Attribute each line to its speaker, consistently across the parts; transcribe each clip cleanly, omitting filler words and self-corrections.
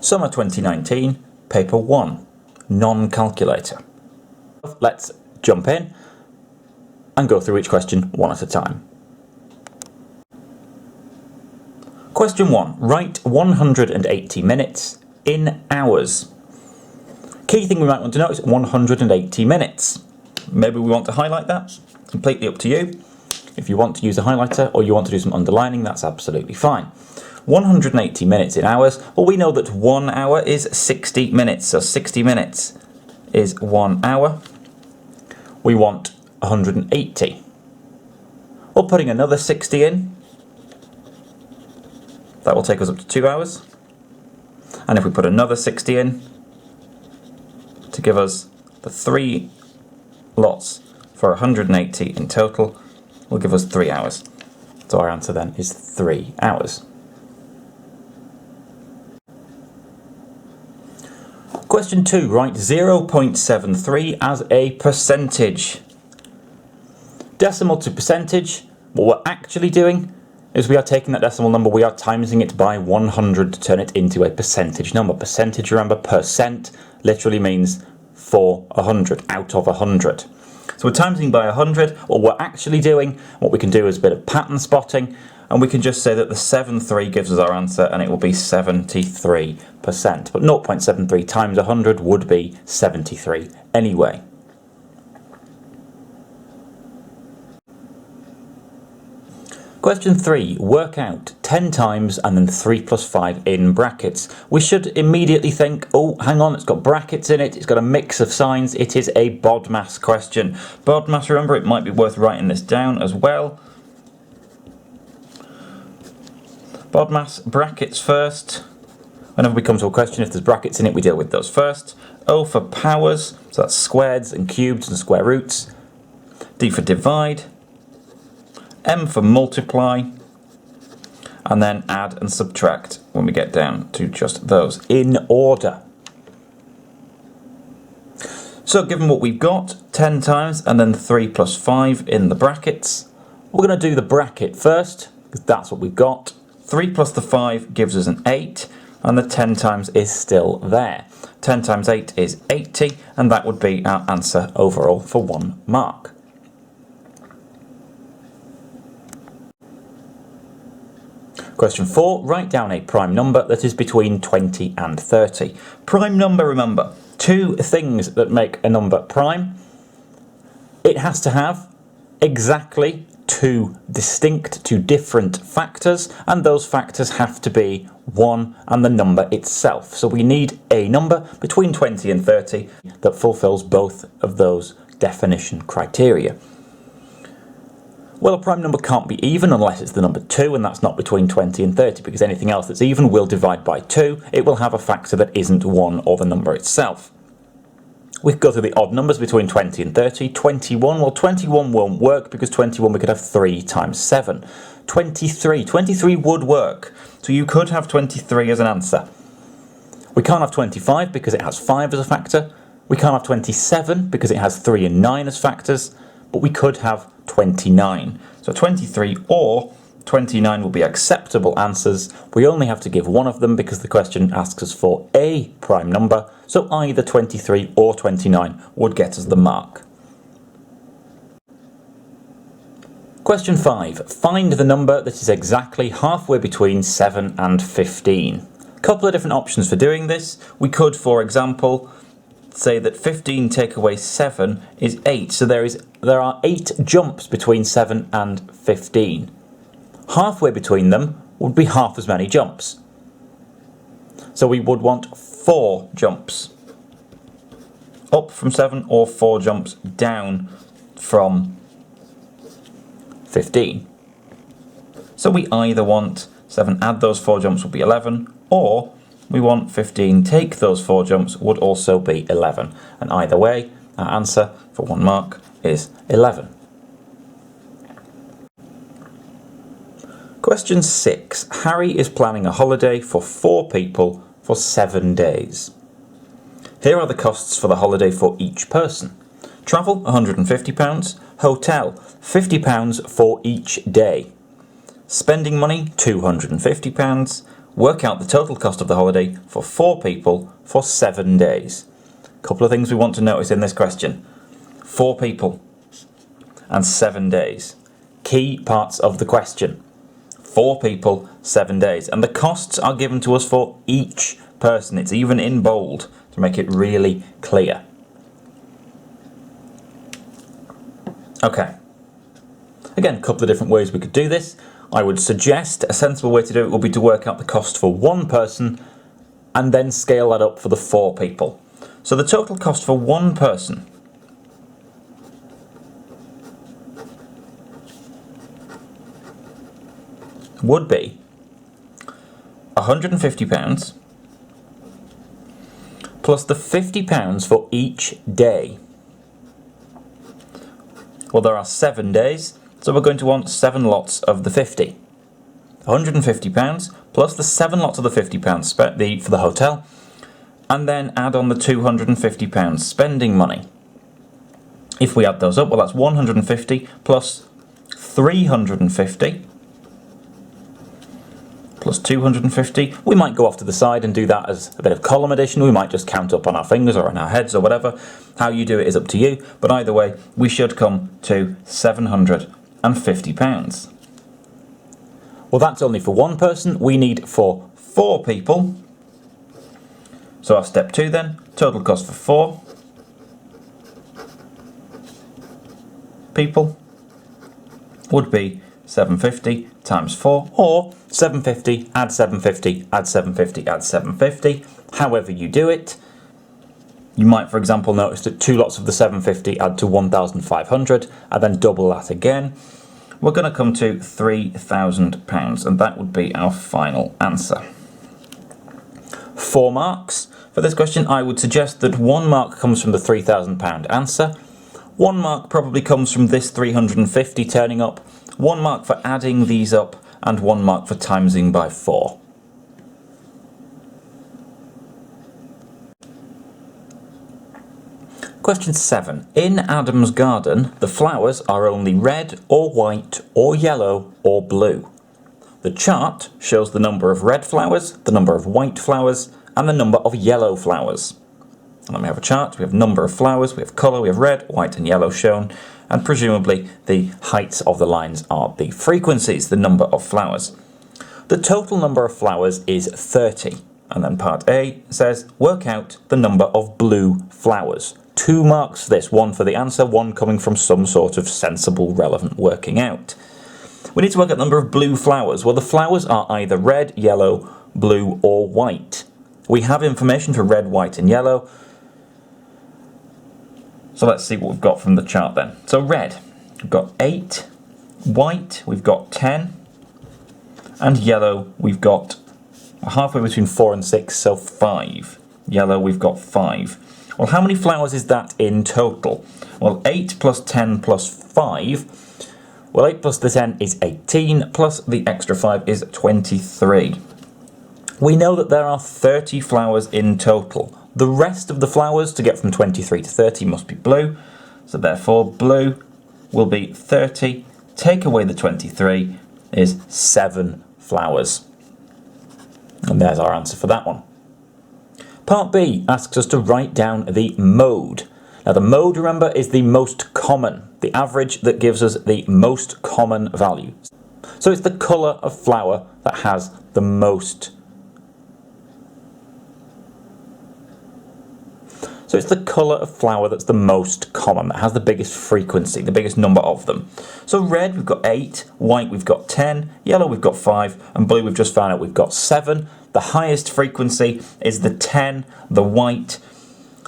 Speaker 1: Summer 2019, Paper 1, Non-Calculator. Let's jump in and go through each question one at a time. Question 1. Write 180 minutes in hours. Key thing we might want to know is 180 minutes. Maybe we want to highlight that. Completely up to you. If you want to use a highlighter or you want to do some underlining, that's absolutely fine. 180 minutes in hours. Well, we know that 1 hour is 60 minutes. So 60 minutes is 1 hour. We want 180. Well, putting another 60 in, that will take us up to 2 hours. And if we put another 60 in to give us the 3 lots for 180 in total, will give us 3 hours. So our answer then is 3 hours. Question 2. Write 0.73 as a percentage. Decimal to percentage, what we're actually doing is we are taking that decimal number, we are timesing it by 100 to turn it into a percentage number. Percentage, remember, percent literally means for 100, out of 100. So we're timesing by 100. What we're actually doing, what we can do is a bit of pattern spotting, and we can just say that the 73 gives us our answer, and it will be 73%. But 0.73 times 100 would be 73 anyway. Question 3. Work out 10 times and then 3 plus 5 in brackets. We should immediately think, oh, hang on, it's got brackets in it, it's got a mix of signs, it is a BODMAS question. BODMAS, remember, it might be worth writing this down as well. BODMAS, brackets first. Whenever we come to a question, if there's brackets in it, we deal with those first. O for powers, so that's squareds and cubes and square roots. D for divide. M for multiply. And then add and subtract when we get down to just those in order. So given what we've got, 10 times and then 3 plus 5 in the brackets, we're going to do the bracket first, because that's what we've got. 3 plus the 5 gives us an 8, and the 10 times is still there. 10 times 8 is 80, and that would be our answer overall for 1 mark. Question 4. Write down a prime number that is between 20 and 30. Prime number, remember, 2 things that make a number prime. It has to have exactly 2 different factors, and those factors have to be 1 and the number itself. So we need a number between 20 and 30 that fulfills both of those definition criteria. Well, a prime number can't be even unless it's the number 2, and that's not between 20 and 30, because anything else that's even will divide by 2. It will have a factor that isn't 1 or the number itself. We could go through the odd numbers between 20 and 30. 21, well, 21 won't work because 21 we could have 3 times 7. 23 would work. So you could have 23 as an answer. We can't have 25 because it has 5 as a factor. We can't have 27 because it has 3 and 9 as factors. But we could have 29. So 23 or 29 will be acceptable answers. We only have to give one of them because the question asks us for a prime number. So either 23 or 29 would get us the mark. Question 5. Find the number that is exactly halfway between 7 and 15. A couple of different options for doing this. We could, for example, say that 15 take away 7 is 8. So there are 8 jumps between 7 and 15. Halfway between them would be half as many jumps. So we would want 4 jumps up from 7 or 4 jumps down from 15. So we either want 7 add those 4 jumps would be 11, or we want 15 take those 4 jumps would also be 11. And either way, our answer for 1 mark is 11. Question 6. Harry is planning a holiday for 4 people for 7 days. Here are the costs for the holiday for each person. Travel, £150. Hotel, £50 for each day. Spending money, £250. Work out the total cost of the holiday for 4 people for 7 days. A couple of things we want to notice in this question. 4 people and 7 days. Key parts of the question. 4 people, 7 days. And the costs are given to us for each person. It's even in bold to make it really clear. Okay. Again, a couple of different ways we could do this. I would suggest a sensible way to do it would be to work out the cost for 1 person and then scale that up for the 4 people. So the total cost for 1 person would be £150 plus the £50 for each day. Well, there are 7 days, so we're going to want 7 lots of the 50. £150 plus the 7 lots of the £50 for the hotel, and then add on the £250 spending money. If we add those up, well, that's 150 plus 350 plus 250. We might go off to the side and do that as a bit of column addition. We might just count up on our fingers or on our heads or whatever. How you do it is up to you, but either way, we should come to £750. Well, that's only for 1 person. We need for 4 people. So our step 2 then, total cost for 4 people would be 750 times 4, or 750, add 750, add 750, add 750. However you do it. You might, for example, notice that 2 lots of the 750 add to 1,500, and then double that again. We're going to come to £3,000, and that would be our final answer. 4 marks. For this question, I would suggest that 1 mark comes from the £3,000 answer. 1 mark probably comes from this 350 turning up. 1 mark for adding these up, and 1 mark for timesing by 4. Question 7. In Adam's garden, the flowers are only red or white or yellow or blue. The chart shows the number of red flowers, the number of white flowers, and the number of yellow flowers. And then we have a chart, we have number of flowers, we have colour, we have red, white and yellow shown, and presumably the heights of the lines are the frequencies, the number of flowers. The total number of flowers is 30. And then part A says, work out the number of blue flowers. 2 marks for this, 1 for the answer, 1 coming from some sort of sensible, relevant working out. We need to work out the number of blue flowers. Well, the flowers are either red, yellow, blue, or white. We have information for red, white, and yellow. So let's see what we've got from the chart then. So red, we've got 8, white, we've got 10, and yellow, we've got halfway between 4 and 6, so 5. Yellow, we've got 5. Well, how many flowers is that in total? Well, 8 plus 10 plus 5. Well, 8 plus the 10 is 18, plus the extra 5 is 23. We know that there are 30 flowers in total. The rest of the flowers, to get from 23 to 30, must be blue. So therefore, blue will be 30. Take away the 23 is 7 flowers. And there's our answer for that one. Part B asks us to write down the mode. Now the mode, remember, is the most common, the average that gives us the most common value. So it's the colour of flower that has the most. So it's the colour of flower that's the most common, that has the biggest frequency, the biggest number of them. So red, we've got 8, white, we've got 10, yellow, we've got 5, and blue, we've just found out we've got 7. The highest frequency is the 10, the white.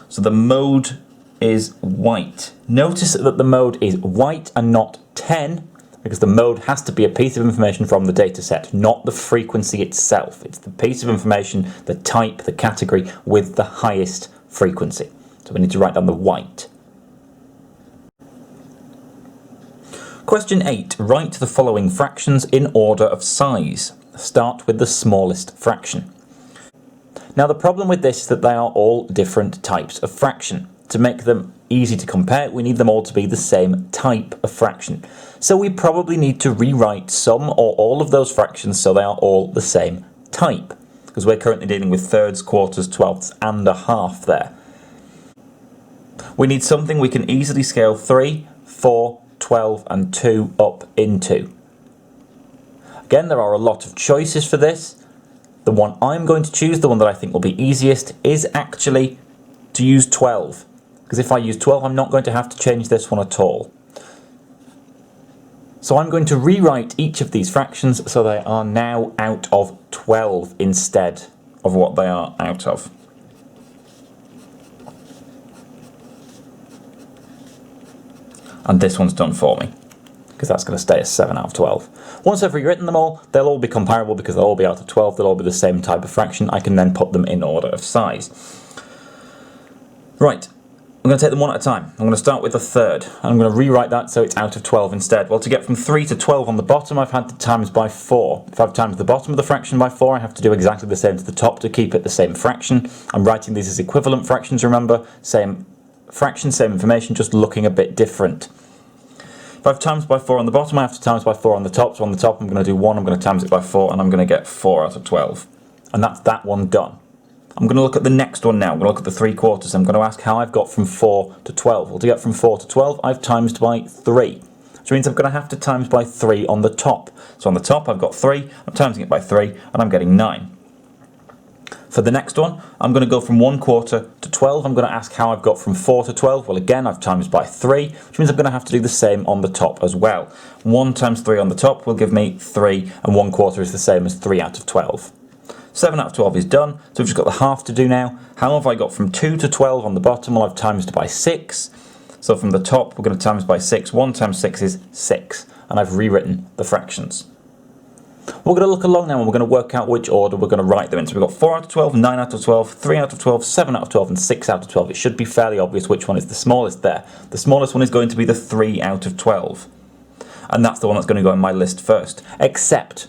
Speaker 1: So the mode is white. Notice that the mode is white and not 10, because the mode has to be a piece of information from the data set, not the frequency itself. It's the piece of information, the type, the category with the highest frequency. So we need to write down the white. Question 8. Write the following fractions in order of size. Start with the smallest fraction. Now the problem with this is that they are all different types of fraction. To make them easy to compare, we need them all to be the same type of fraction. So we probably need to rewrite some or all of those fractions so they are all the same type, because we're currently dealing with thirds, quarters, twelfths, and a half there. We need something we can easily scale 3, 4, 12, and 2 up into. Again, there are a lot of choices for this. The one I'm going to choose, the one that I think will be easiest, is actually to use 12. Because if I use 12, I'm not going to have to change this one at all. So I'm going to rewrite each of these fractions so they are now out of 12 instead of what they are out of. And this one's done for me, because that's going to stay as 7 out of 12. Once I've rewritten them all, they'll all be comparable because they'll all be out of 12, they'll all be the same type of fraction. I can then put them in order of size. Right, I'm going to take them one at a time. I'm going to start with a third, and I'm going to rewrite that so it's out of 12 instead. Well, to get from 3 to 12 on the bottom, I've had to times by 4. If I've times the bottom of the fraction by 4, I have to do exactly the same to the top to keep it the same fraction. I'm writing these as equivalent fractions, remember? Same fraction, same information, just looking a bit different. If I've times by 4 on the bottom, I have to times by 4 on the top. So on the top, I'm going to do 1, I'm going to times it by 4, and I'm going to get 4 out of 12. And that's that one done. I'm going to look at the next one now. I'm going to look at the 3 quarters. I'm going to ask how I've got from 4 to 12. Well, to get from 4 to 12, I've times by 3. Which means I'm going to have to times by 3 on the top. So on the top, I've got 3, I'm timesing it by 3, and I'm getting 9. For the next one, I'm going to go from 1 quarter to 12. I'm going to ask how I've got from 4 to 12. Well, again, I've times by 3, which means I'm going to have to do the same on the top as well. 1 times 3 on the top will give me 3, and 1 quarter is the same as 3 out of 12. 7 out of 12 is done, so we've just got the half to do now. How have I got from 2 to 12 on the bottom? Well, I've timesed by 6. So from the top, we're going to times by 6. 1 times 6 is 6, and I've rewritten the fractions. We're going to look along now and we're going to work out which order we're going to write them in. So we've got 4 out of 12, 9 out of 12, 3 out of 12, 7 out of 12, and 6 out of 12. It should be fairly obvious which one is the smallest there. The smallest one is going to be the 3 out of 12. And that's the one that's going to go in my list first. Except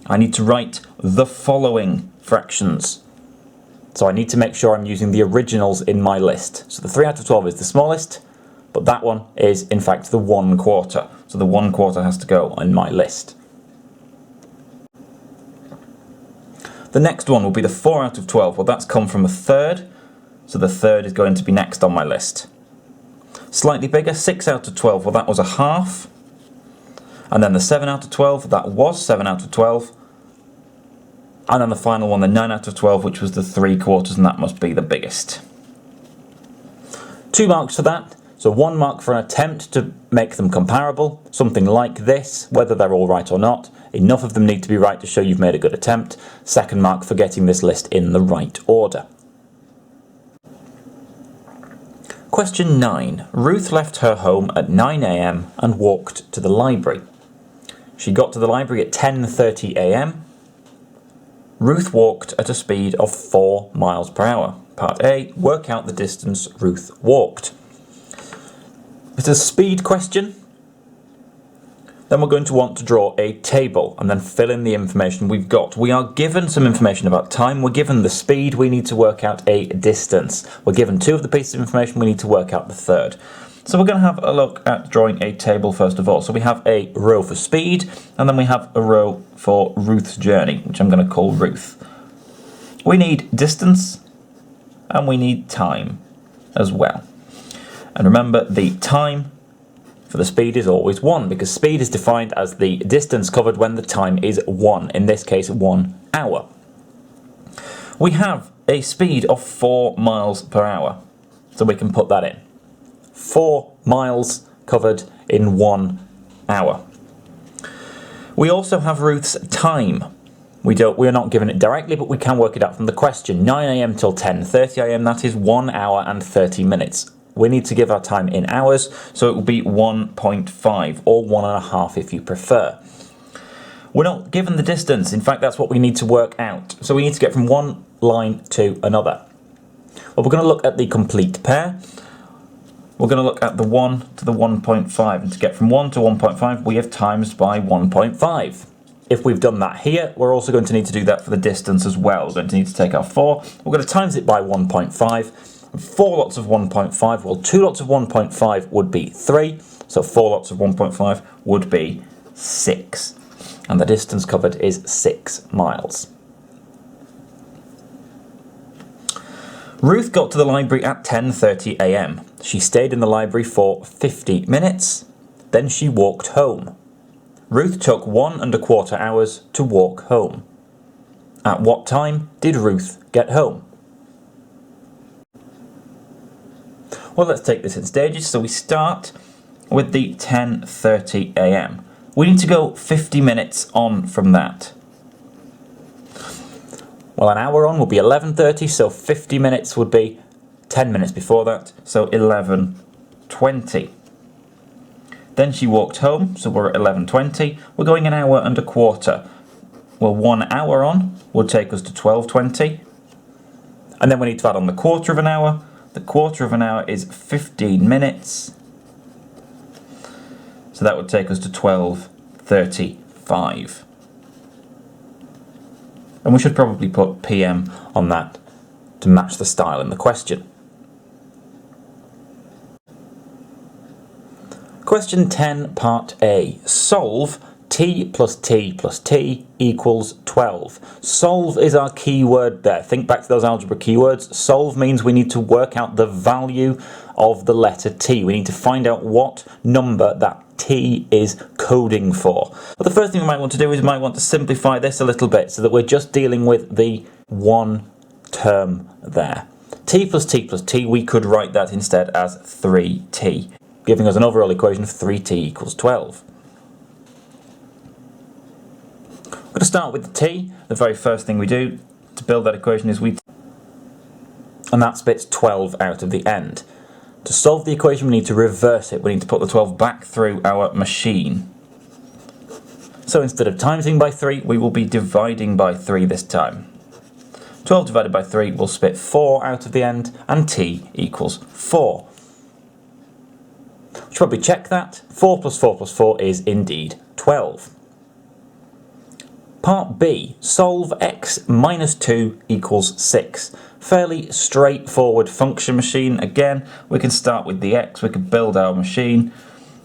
Speaker 1: I need to write the following fractions. So I need to make sure I'm using the originals in my list. So the 3 out of 12 is the smallest, but that one is in fact the 1 quarter. So the 1 quarter has to go in my list. The next one will be the 4 out of 12. Well, that's come from a third, so the third is going to be next on my list. Slightly bigger, 6 out of 12. Well, that was a half. And then the 7 out of 12, that was 7 out of 12. And then the final one, the 9 out of 12, which was the 3 quarters, and that must be the biggest. 2 marks for that. So 1 mark for an attempt to make them comparable, something like this, whether they're all right or not. Enough of them need to be right to show you've made a good attempt. 2nd mark for getting this list in the right order. Question 9. Ruth left her home at 9 a.m. and walked to the library. She got to the library at 10:30 a.m. Ruth walked at a speed of 4 miles per hour. Part A, work out the distance Ruth walked. It's a speed question. Then we're going to want to draw a table and then fill in the information we've got. We are given some information about time. We're given the speed. We need to work out a distance. We're given 2 of the pieces of information. We need to work out the 3rd. So we're going to have a look at drawing a table first of all. So we have a row for speed, and then we have a row for Ruth's journey, which I'm going to call Ruth. We need distance, and we need time as well. And remember, the time for the speed is always 1, because speed is defined as the distance covered when the time is 1, in this case 1 hour. We have a speed of 4 miles per hour, so we can put that in. 4 miles covered in 1 hour. We also have Ruth's time. We're not given it directly, but we can work it out from the question. 9 a.m. till 10:30 a.m. that is 1 hour and 30 minutes. We need to give our time in hours, so it will be 1.5 or 1.5 if you prefer. We're not given the distance. In fact, that's what we need to work out. So we need to get from one line to another. Well, we're going to look at the complete pair. We're going to look at the 1 to the 1.5, and to get from 1 to 1.5 we have times by 1.5. If we've done that here, we're also going to need to do that for the distance as well. We're going to need to take our 4, we're going to times it by 1.5. 4 lots of 1.5, well 2 lots of 1.5 would be 3, so 4 lots of 1.5 would be 6. And the distance covered is 6 miles. Ruth got to the library at 10:30 a.m. She stayed in the library for 50 minutes. Then she walked home. Ruth took 1¼ hours to walk home. At what time did Ruth get home? Well, let's take this in stages. So we start with the 10:30 a.m. We need to go 50 minutes on from that. Well, an hour on would be 11:30, so 50 minutes would be 10 minutes before that, so 11:20. Then she walked home, so we're at 11:20. We're going an hour and a quarter. Well, 1 hour on would take us to 12:20. And then we need to add on the quarter of an hour. The quarter of an hour is 15 minutes. So that would take us to 12:35. And we should probably put PM on that to match the style in the question. Question 10, Part A. Solve T plus T plus T equals 12. Solve is our key word there. Think back to those algebra keywords. Solve means we need to work out the value of the letter T. We need to find out what number that T is coding for. But the first thing we might want to do is we might want to simplify this a little bit so that we're just dealing with the one term there. T plus T plus T, we could write that instead as 3T, giving us an overall equation of 3T equals 12. I'm going to start with the T. The very first thing we do to build that equation is and that spits 12 out of the end. To solve the equation we need to reverse it. We need to put the 12 back through our machine. So instead of timesing by 3, we will be dividing by 3 this time. 12 divided by 3 will spit 4 out of the end, and T equals 4. We should probably check that. 4 plus 4 plus 4 is indeed 12. Part B, solve x minus 2 equals 6. Fairly straightforward function machine. Again, we can start with the x, we can build our machine,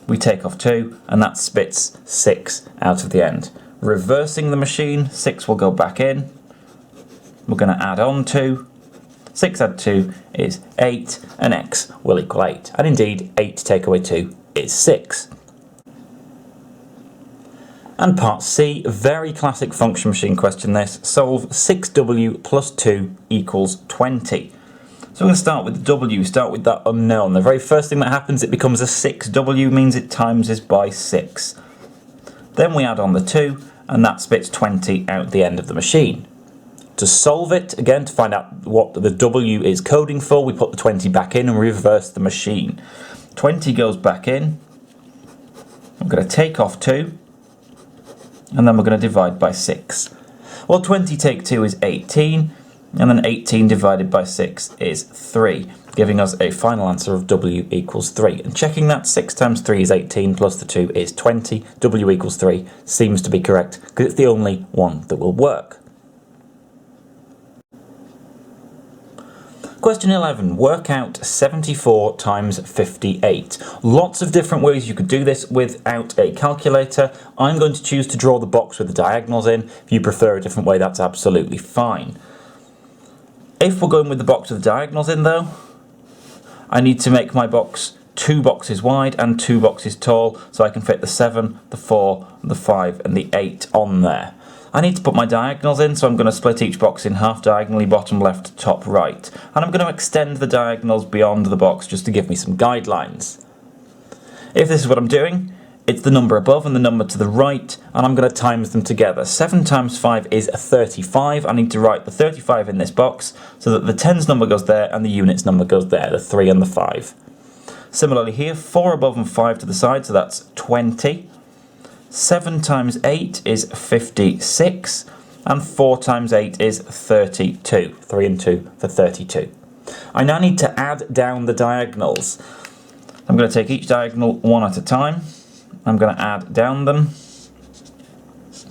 Speaker 1: we take off 2, and that spits 6 out of the end. Reversing the machine, 6 will go back in. We're going to add on 2. 6 add 2 is 8, and x will equal 8. And indeed, 8 take away 2 is 6. And part C, very classic function machine question this. Solve 6w plus 2 equals 20. So we're going to start with the w, start with that unknown. The very first thing that happens, it becomes a 6w, means it times is by 6. Then we add on the 2, and that spits 20 out the end of the machine. To solve it, again, to find out what the w is coding for, we put the 20 back in and reverse the machine. 20 goes back in. I'm going to take off 2. And then we're going to divide by 6. Well, 20 take 2 is 18, and then 18 divided by 6 is 3, giving us a final answer of w equals 3. And checking that, 6 times 3 is 18, plus the 2 is 20, w equals 3 seems to be correct, because it's the only one that will work. Question 11, work out 74 times 58. Lots of different ways you could do this without a calculator. I'm going to choose to draw the box with the diagonals in. If you prefer a different way, that's absolutely fine. If we're going with the box with the diagonals in though, I need to make my box 2 boxes wide and 2 boxes tall, so I can fit the 7, the 4, the 5 and the 8 on there. I need to put my diagonals in, so I'm going to split each box in half diagonally, bottom left, top right. And I'm going to extend the diagonals beyond the box just to give me some guidelines. If this is what I'm doing, it's the number above and the number to the right, and I'm going to times them together. 7 times 5 is 35. I need to write the 35 in this box so that the tens number goes there and the units number goes there, the 3 and the 5. Similarly here, 4 above and 5 to the side, so that's 20. 7 times 8 is 56, and 4 times 8 is 32. 3 and 2 for 32. I now need to add down the diagonals. I'm going to take each diagonal one at a time. I'm going to add down them. So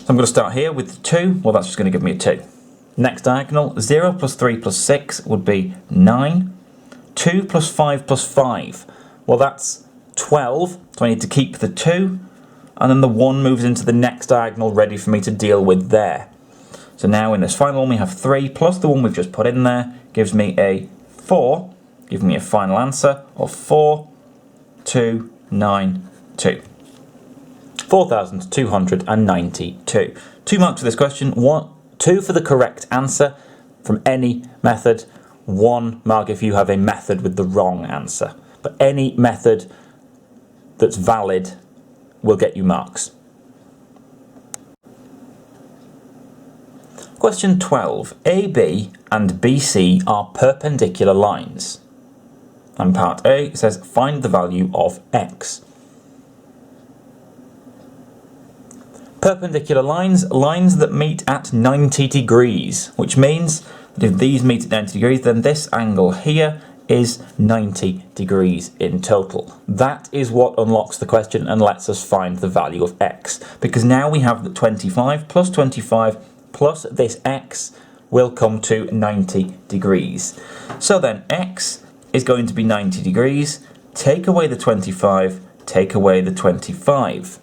Speaker 1: I'm going to start here with 2. Well, that's just going to give me a 2. Next diagonal, 0 plus 3 plus 6 would be 9. 2 plus 5 plus 5. Well, that's 12, so I need to keep the 2, and then the 1 moves into the next diagonal ready for me to deal with there. So now in this final one we have 3 plus the one we've just put in there gives me a 4, giving me a final answer of 4292. 4,292. 2 marks for this question, 2 for the correct answer from any method, 1 mark if you have a method with the wrong answer. But any method that's valid will get you marks. Question 12. AB and BC are perpendicular lines. And part A says find the value of x. Perpendicular lines, lines that meet at 90 degrees, which means that if these meet at 90 degrees, then this angle here is 90 degrees in total. That is what unlocks the question and lets us find the value of x. Because now we have that 25 plus 25 plus this x will come to 90 degrees. So then x is going to be 90 degrees, take away the 25, take away the 25.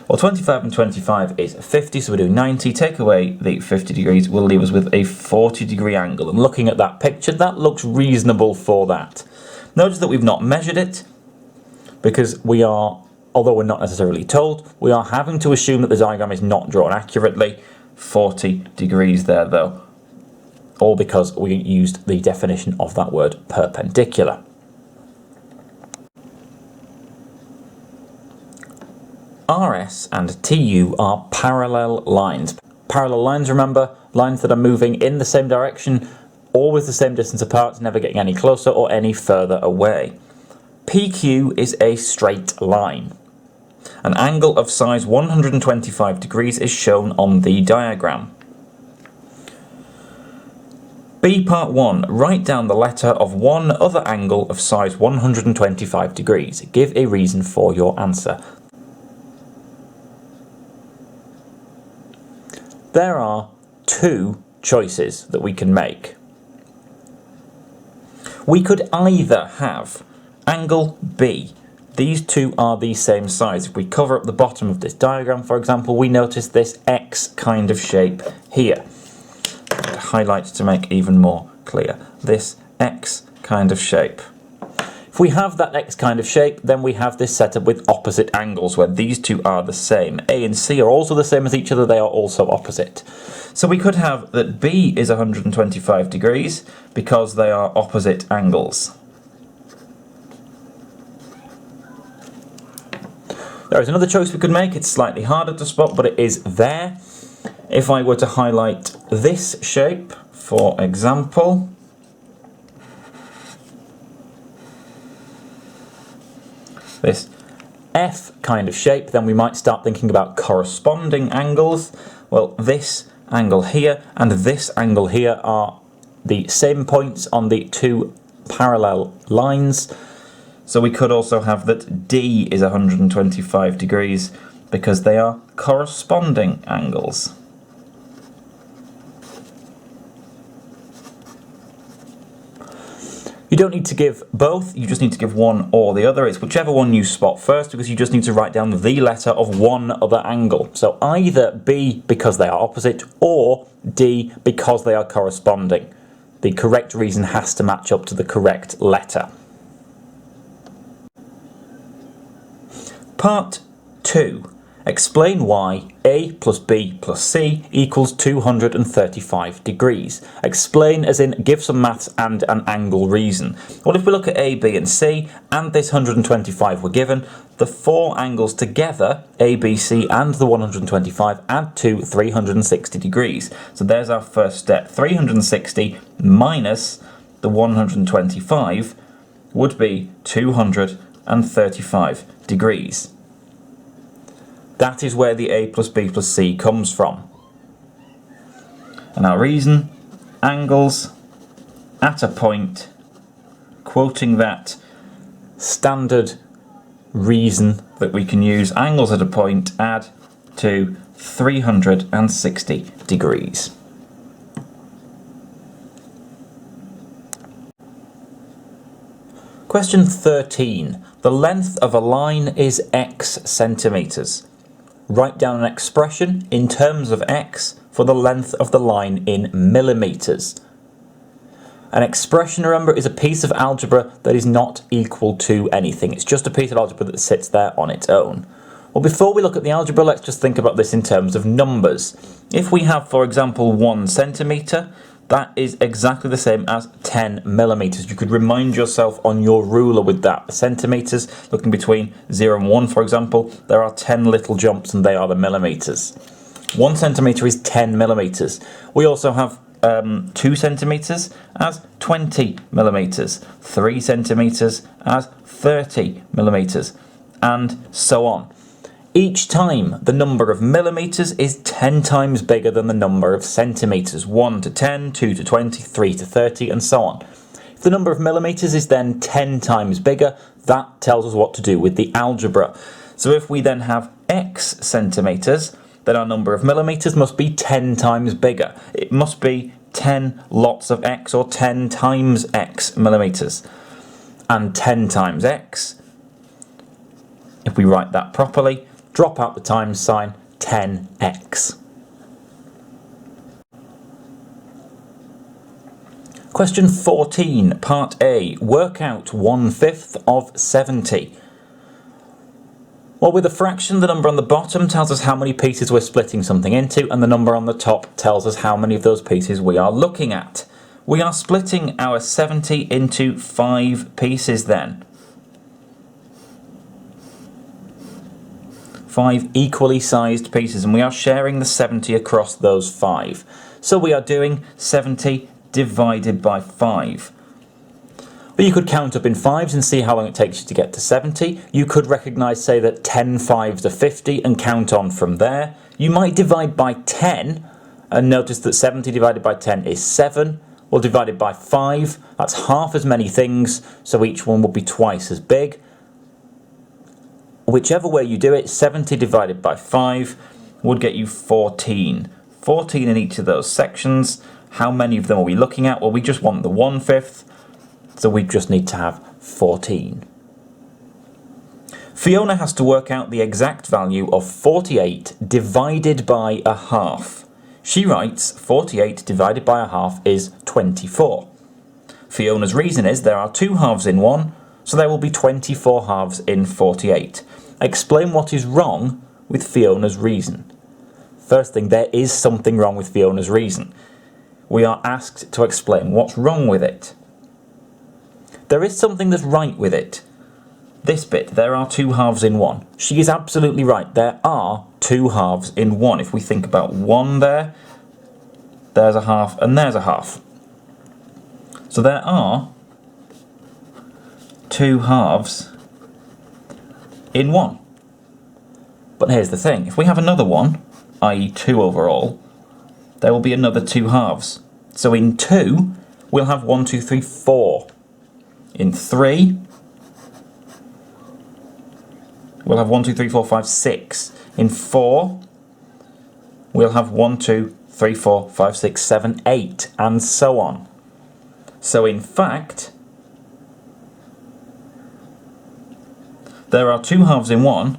Speaker 1: Well, 25 and 25 is 50, so we do 90, take away the 50 degrees, will leave us with a 40 degree angle. And looking at that picture, that looks reasonable for that. Notice that we've not measured it, because we are, although we're not necessarily told, we are having to assume that the diagram is not drawn accurately. 40 degrees there though, all because we used the definition of that word perpendicular. RS and TU are parallel lines. Parallel lines, remember, lines that are moving in the same direction, always the same distance apart, never getting any closer or any further away. PQ is a straight line. An angle of size 125 degrees is shown on the diagram. B part 1. Write down the letter of one other angle of size 125 degrees. Give a reason for your answer. There are 2 choices that we can make. We could either have angle B. These two are the same size. If we cover up the bottom of this diagram, for example, we notice this X kind of shape here. Highlight to make even more clear. This X kind of shape. If we have that X kind of shape, then we have this setup with opposite angles where these two are the same. A and C are also the same as each other, they are also opposite. So we could have that B is 125 degrees because they are opposite angles. There is another choice we could make, it's slightly harder to spot, but it is there. If I were to highlight this shape, for example, this F kind of shape, then we might start thinking about corresponding angles. Well, this angle here and this angle here are the same points on the 2 parallel lines. So we could also have that D is 125 degrees because they are corresponding angles. You don't need to give both, you just need to give one or the other. It's whichever one you spot first, because you just need to write down the letter of one other angle. So either B because they are opposite, or D because they are corresponding. The correct reason has to match up to the correct letter. Part 2. Explain why A plus B plus C equals 235 degrees. Explain as in give some maths and an angle reason. Well, if we look at A, B and C, and this 125 we're given, the 4 angles together, A, B, C and the 125, add to 360 degrees. So there's our first step. 360 minus the 125 would be 235 degrees. That is where the A plus B plus C comes from. And our reason, angles at a point, quoting that standard reason that we can use, angles at a point add to 360 degrees. Question 13. The length of a line is X centimetres. write down an expression in terms of x for the length of the line in millimetres. An expression, remember, is a piece of algebra that is not equal to anything. It's just a piece of algebra that sits there on its own. Well, before we look at the algebra, let's just think about this in terms of numbers. If we have, for example, 1 centimetre, that is exactly the same as 10 millimetres. You could remind yourself on your ruler with that. Centimetres, looking between 0 and 1, for example, there are 10 little jumps and they are the millimetres. 1 centimetre is 10 millimetres. We also have 2 centimetres as 20 millimetres, 3 centimetres as 30 millimetres, and so on. Each time the number of millimetres is 10 times bigger than the number of centimetres. 1 to 10, 2 to 20, 3 to 30, and so on. If the number of millimetres is then 10 times bigger, that tells us what to do with the algebra. So if we then have x centimetres, then our number of millimetres must be 10 times bigger. It must be 10 lots of x, or 10 times x millimetres. And 10 times x, if we write that properly, drop out the times sign, 10x. Question 14, part A. Work out 1/5 of 70. Well, with a fraction, the number on the bottom tells us how many pieces we're splitting something into, and the number on the top tells us how many of those pieces we are looking at. We are splitting our 70 into 5 pieces then. 5 equally sized pieces, and we are sharing the 70 across those 5. So we are doing 70 divided by 5. But you could count up in 5s and see how long it takes you to get to 70. You could recognise, say, that 10 5s are 50 and count on from there. You might divide by 10 and notice that 70 divided by 10 is 7. Well, divided by 5, that's half as many things, so each one will be twice as big. Whichever way you do it, 70 divided by 5 would get you 14. 14 in each of those sections. How many of them are we looking at? Well, we just want the 1/5, so we just need to have 14. Fiona has to work out the exact value of 48 divided by a half. She writes 48 divided by a half is 24. Fiona's reason is there are 2 halves in 1, so there will be 24 halves in 48. Explain what is wrong with Fiona's reason. First thing, there is something wrong with Fiona's reason. We are asked to explain what's wrong with it. There is something that's right with it. This bit, there are 2 halves in 1. She is absolutely right. There are 2 halves in 1. If we think about 1 there, there's a half and there's a half. So there are 2 halves in 1. But here's the thing, if we have another one, i.e. 2 overall, there will be another 2 halves. So in 2, we'll have 1, 2, 3, 4. In 3, we'll have 1, 2, 3, 4, 5, 6. In 4, we'll have 1, 2, 3, 4, 5, 6, 7, 8, and so on. So in fact, there are 2 halves in 1.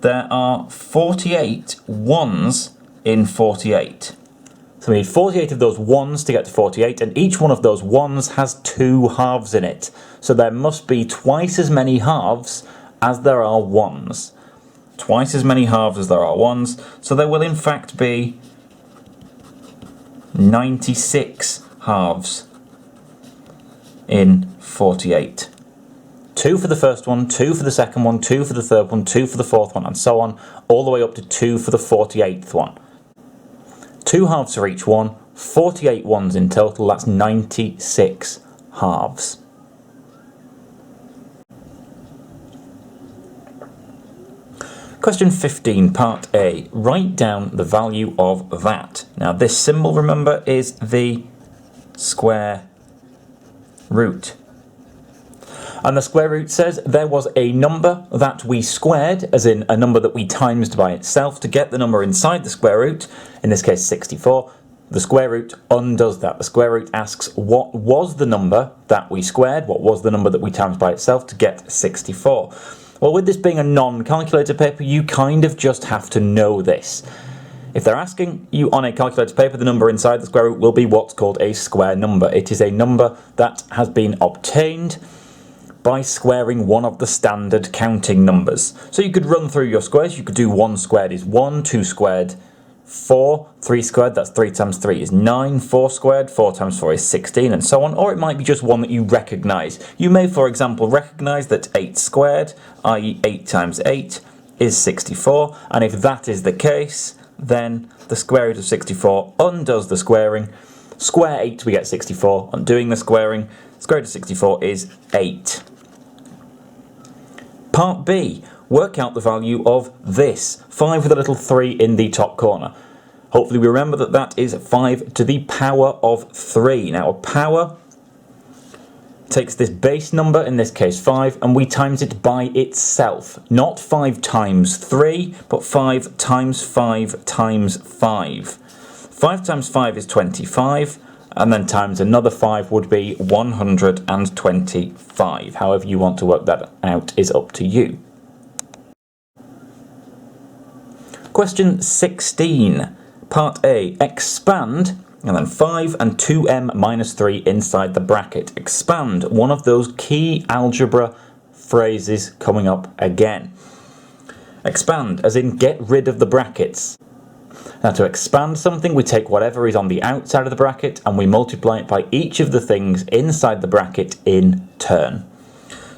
Speaker 1: There are 48 ones in 48. So we need 48 of those ones to get to 48, and each one of those ones has 2 halves in it. So there must be twice as many halves as there are ones. Twice as many halves as there are ones, so there will in fact be 96 halves in 48. 2 for the first one, 2 for the second one, 2 for the third one, 2 for the fourth one, and so on, all the way up to 2 for the 48th one. 2 halves for each one, 48 ones in total, that's 96 halves. Question 15, part A. Write down the value of that. Now this symbol, remember, is the square root. And the square root says there was a number that we squared, as in a number that we timesed by itself to get the number inside the square root, in this case 64. The square root undoes that. The square root asks what was the number that we squared, what was the number that we times by itself to get 64. Well, with this being a non-calculator paper, you kind of just have to know this. If they're asking you on a calculator paper, the number inside the square root will be what's called a square number. It is a number that has been obtained by squaring one of the standard counting numbers. So you could run through your squares. You could do 1 squared is 1, 2 squared 4, 3 squared, that's 3 times 3 is 9, 4 squared, 4 times 4 is 16, and so on. Or it might be just one that you recognise. You may, for example, recognise that 8 squared, i.e. 8 times 8, is 64, and if that is the case, then the square root of 64 undoes the squaring. Square 8, we get 64. Undoing the squaring, square root of 64 is 8. Part B. Work out the value of this. 5 with a little 3 in the top corner. Hopefully we remember that that is 5 to the power of 3. Now a power takes this base number, in this case 5, and we times it by itself. Not 5 times 3, but 5 times 5 times 5. 5 times 5 is 25, and then times another 5 would be 125. However you want to work that out is up to you. Question 16, part A. Expand, and then 5 and 2m minus 3 inside the bracket. Expand, one of those key algebra phrases coming up again. Expand, as in get rid of the brackets. Now to expand something, we take whatever is on the outside of the bracket and we multiply it by each of the things inside the bracket in turn.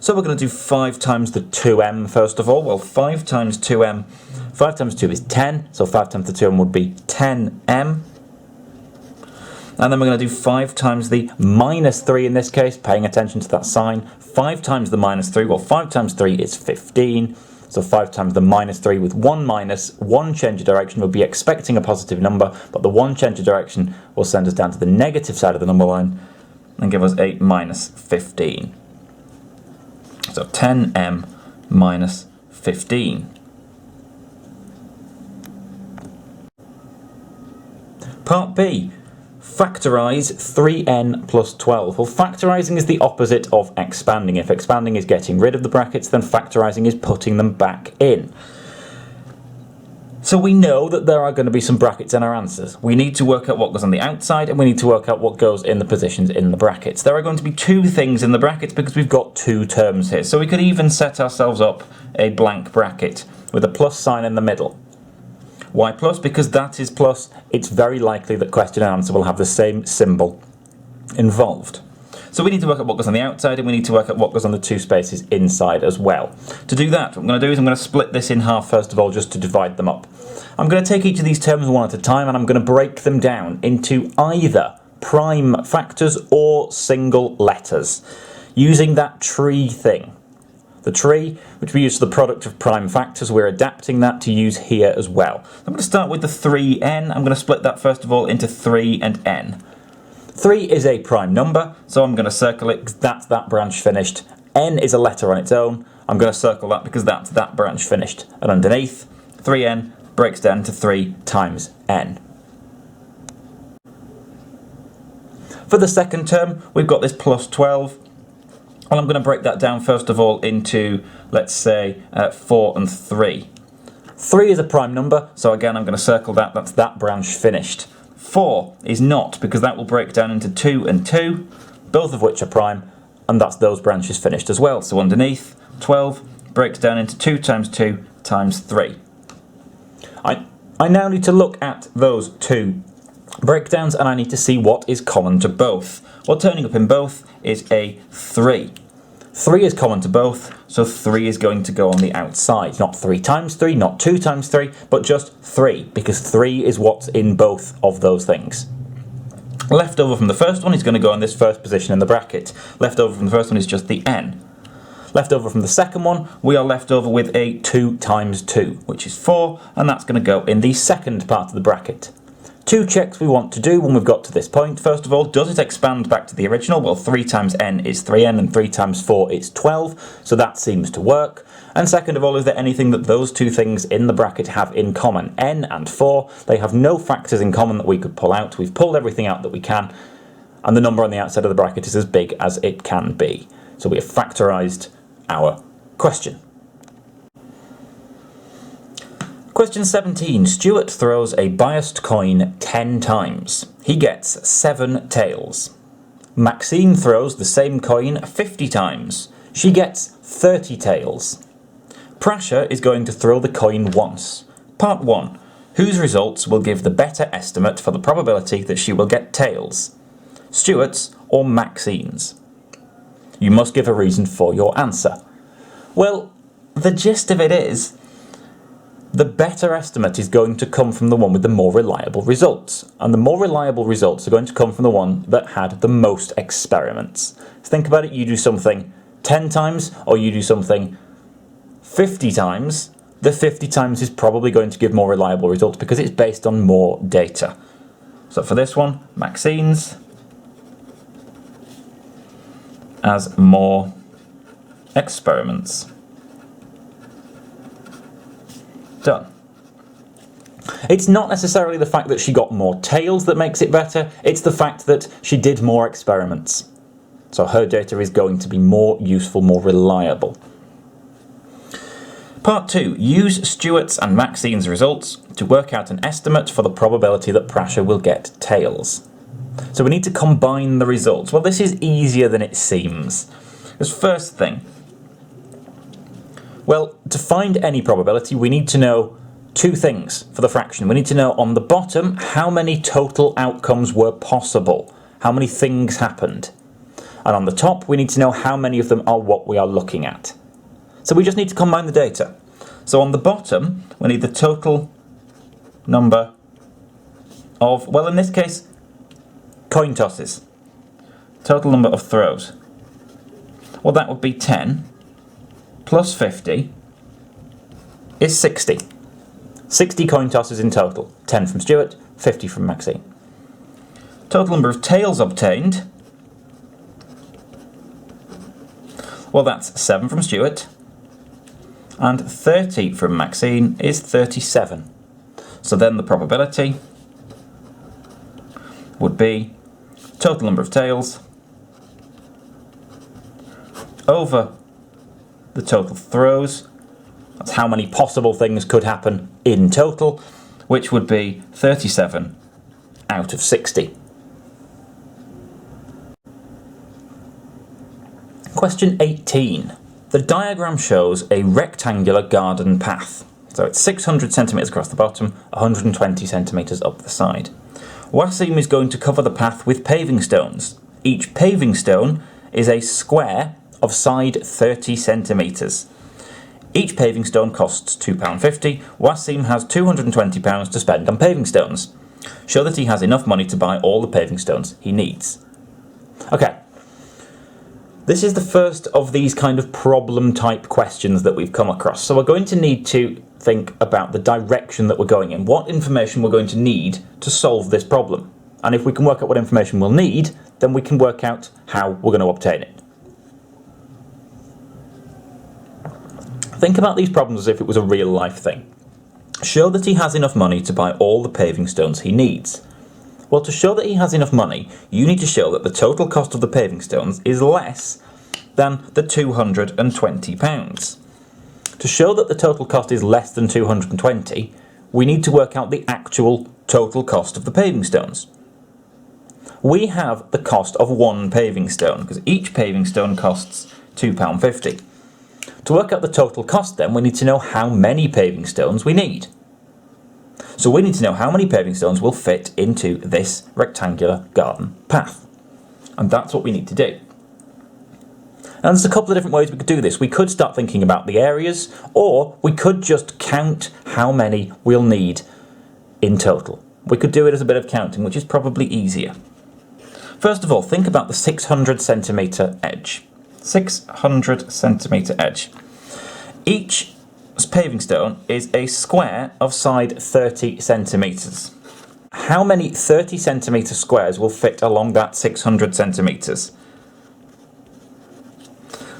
Speaker 1: So we're going to do 5 times the 2m first of all. Well, 5 times 2m, 5 times 2 is 10, so 5 times the 2m would be 10m. And then we're going to do 5 times the minus 3 in this case, paying attention to that sign. 5 times the minus 3, well 5 times 3 is 15, so 5 times the minus 3 with 1 minus, 1 change of direction, we'll be expecting a positive number, but the 1 change of direction will send us down to the negative side of the number line and give us 8 minus 15. So 10m minus 15. Part B. Factorise 3n plus 12. Well, factorising is the opposite of expanding. If expanding is getting rid of the brackets, then factorising is putting them back in. So we know that there are going to be some brackets in our answers. We need to work out what goes on the outside and we need to work out what goes in the positions in the brackets. There are going to be 2 things in the brackets because we've got 2 terms here. So we could even set ourselves up a blank bracket with a plus sign in the middle. Why plus? Because that is plus. It's very likely that question and answer will have the same symbol involved. So we need to work out what goes on the outside and we need to work out what goes on the 2 spaces inside as well. To do that, what I'm going to do is I'm going to split this in half first of all just to divide them up. I'm going to take each of these terms one at a time and I'm going to break them down into either prime factors or single letters using that tree thing. The tree, which we use for the product of prime factors, we're adapting that to use here as well. I'm going to start with the 3n. I'm going to split that first of all into 3 and n. 3 is a prime number, so I'm going to circle it because that's that branch finished. N is a letter on its own. I'm going to circle that because that's that branch finished. And underneath, 3n breaks down to 3 times n. For the second term, we've got this plus 12. Well, I'm going to break that down first of all into, let's say, 4 and 3. 3 is a prime number, so again I'm going to circle that. That's that branch finished. 4 is not, because that will break down into 2 and 2, both of which are prime, and that's those branches finished as well. So underneath, 12 breaks down into 2 times 2 times 3. I now need to look at those 2 breakdowns and I need to see what is common to both. Well, turning up in both is a 3. 3 is common to both, so 3 is going to go on the outside. Not 3 times 3, not 2 times 3, but just 3, because 3 is what's in both of those things. Left over from the first one is going to go in this first position in the bracket. Left over from the first one is just the n. Left over from the second one, we are left over with a 2 times 2, which is 4, and that's going to go in the second part of the bracket. 2 checks we want to do when we've got to this point. First of all, does it expand back to the original? Well, 3 times n is 3n and 3 times 4 is 12, so that seems to work. And second of all, is there anything that those 2 things in the bracket have in common? N and 4, they have no factors in common that we could pull out. We've pulled everything out that we can, and the number on the outside of the bracket is as big as it can be. So we have factorised our question. Question 17. Stuart throws a biased coin 10 times. He gets 7 tails. Maxine throws the same coin 50 times. She gets 30 tails. Prasha is going to throw the coin once. Part 1. Whose results will give the better estimate for the probability that she will get tails? Stuart's or Maxine's? You must give a reason for your answer. Well, the gist of it is, the better estimate is going to come from the one with the more reliable results. And the more reliable results are going to come from the one that had the most experiments. Think about it, you do something 10 times or you do something 50 times. The 50 times is probably going to give more reliable results because it's based on more data. So for this one, Maxine's as more experiments. Done. It's not necessarily the fact that she got more tails that makes it better, it's the fact that she did more experiments. So her data is going to be more useful, more reliable. Part 2. Use Stuart's and Maxine's results to work out an estimate for the probability that Prasha will get tails. So we need to combine the results. Well, this is easier than it seems. Because first thing, well, to find any probability, we need to know two things for the fraction. We need to know on the bottom how many total outcomes were possible, how many things happened. And on the top, we need to know how many of them are what we are looking at. So we just need to combine the data. So on the bottom, we need the total number of, well, in this case, coin tosses. Total number of throws. Well, that would be 10 plus 50 is 60. 60 coin tosses in total. 10 from Stuart, 50 from Maxine. Total number of tails obtained. Well, that's 7 from Stuart. And 30 from Maxine is 37. So then the probability would be total number of tails over the total throws. That's how many possible things could happen in total, which would be 37 out of 60. Question 18. The diagram shows a rectangular garden path. So it's 600 centimetres across the bottom, 120 centimetres up the side. Wasim is going to cover the path with paving stones. Each paving stone is a square of side 30 centimetres. Each paving stone costs £2.50. Wasim has £220 to spend on paving stones. Show that he has enough money to buy all the paving stones he needs. Okay. This is the first of these kind of problem type questions that we've come across. So we're going to need to think about the direction that we're going in. What information we're going to need to solve this problem. And if we can work out what information we'll need, then we can work out how we're going to obtain it. Think about these problems as if it was a real life thing. Show that he has enough money to buy all the paving stones he needs. Well, to show that he has enough money, you need to show that the total cost of the paving stones is less than the £220. To show that the total cost is less than 220, we need to work out the actual total cost of the paving stones. We have the cost of one paving stone, because each paving stone costs £2.50. To work out the total cost then, we need to know how many paving stones we need. So we need to know how many paving stones will fit into this rectangular garden path. And that's what we need to do. And there's a couple of different ways we could do this. We could start thinking about the areas, or we could just count how many we'll need in total. We could do it as a bit of counting, which is probably easier. First of all, think about the 600 centimetre edge. 600 centimetre edge. Each paving stone is a square of side 30 centimetres. How many 30 centimetre squares will fit along that 600 centimetres?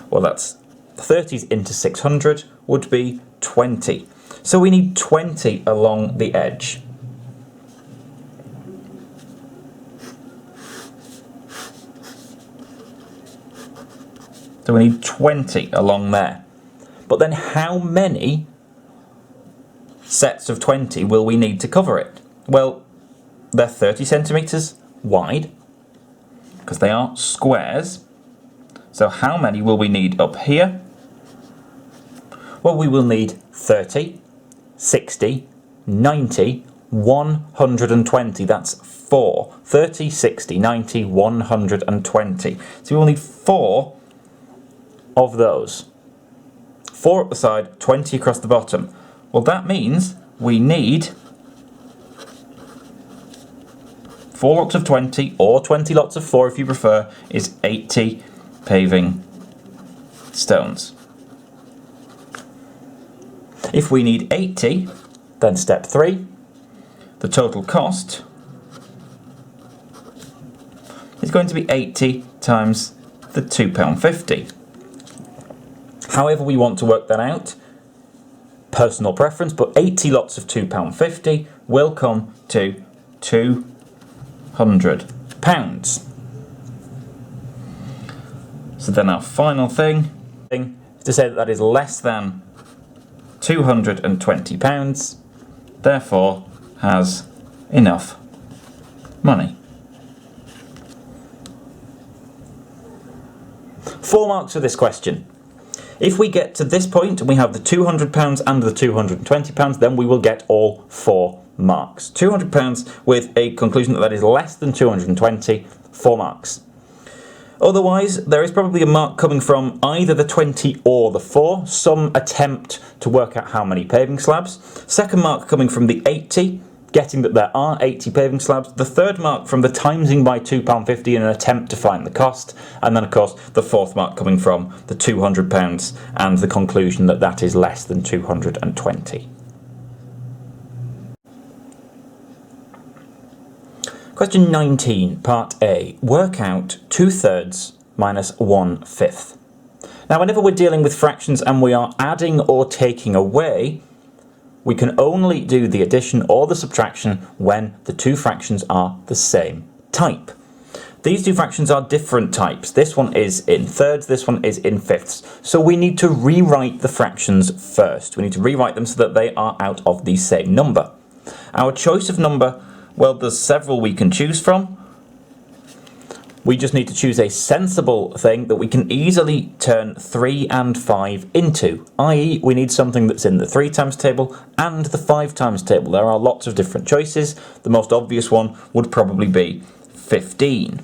Speaker 1: Well, that's 30 into 600 would be 20. So we need 20 along the edge. So we need 20 along there. But then how many sets of 20 will we need to cover it? Well, they're 30 centimetres wide, because they are squares. So how many will we need up here? Well, we will need 30, 60, 90, 120. That's 4. 30, 60, 90, 120. So we will need 4 of those. 4 up the side, 20 across the bottom. Well, that means we need 4 lots of 20, or 20 lots of 4 if you prefer, is 80 paving stones. If we need 80, then step 3, the total cost is going to be 80 times the £2.50. However we want to work that out, personal preference, but 80 lots of £2.50 will come to £200. So then our final thing is to say that that is less than £220, therefore has enough money. 4 marks for this question. If we get to this point and we have the £200 and the £220, then we will get all 4 marks. £200 with a conclusion that that is less than 220, 4 marks. Otherwise, there is probably a mark coming from either the 20 or the 4, some attempt to work out how many paving slabs. Second mark coming from the 80, getting that there are 80 paving slabs. The third mark from the timesing by £2.50 in an attempt to find the cost. And then, of course, the fourth mark coming from the £200 and the conclusion that that is less than 220. Question 19, part A. Work out 2/3 minus 1/5. Now, whenever we're dealing with fractions and we are adding or taking away, we can only do the addition or the subtraction when the two fractions are the same type. These two fractions are different types. This one is in thirds, this one is in fifths. So we need to rewrite the fractions first. We need to rewrite them so that they are out of the same number. Our choice of number, well, there's several we can choose from. We just need to choose a sensible thing that we can easily turn 3 and 5 into, i.e. we need something that's in the 3 times table and the 5 times table. There are lots of different choices. The most obvious one would probably be 15.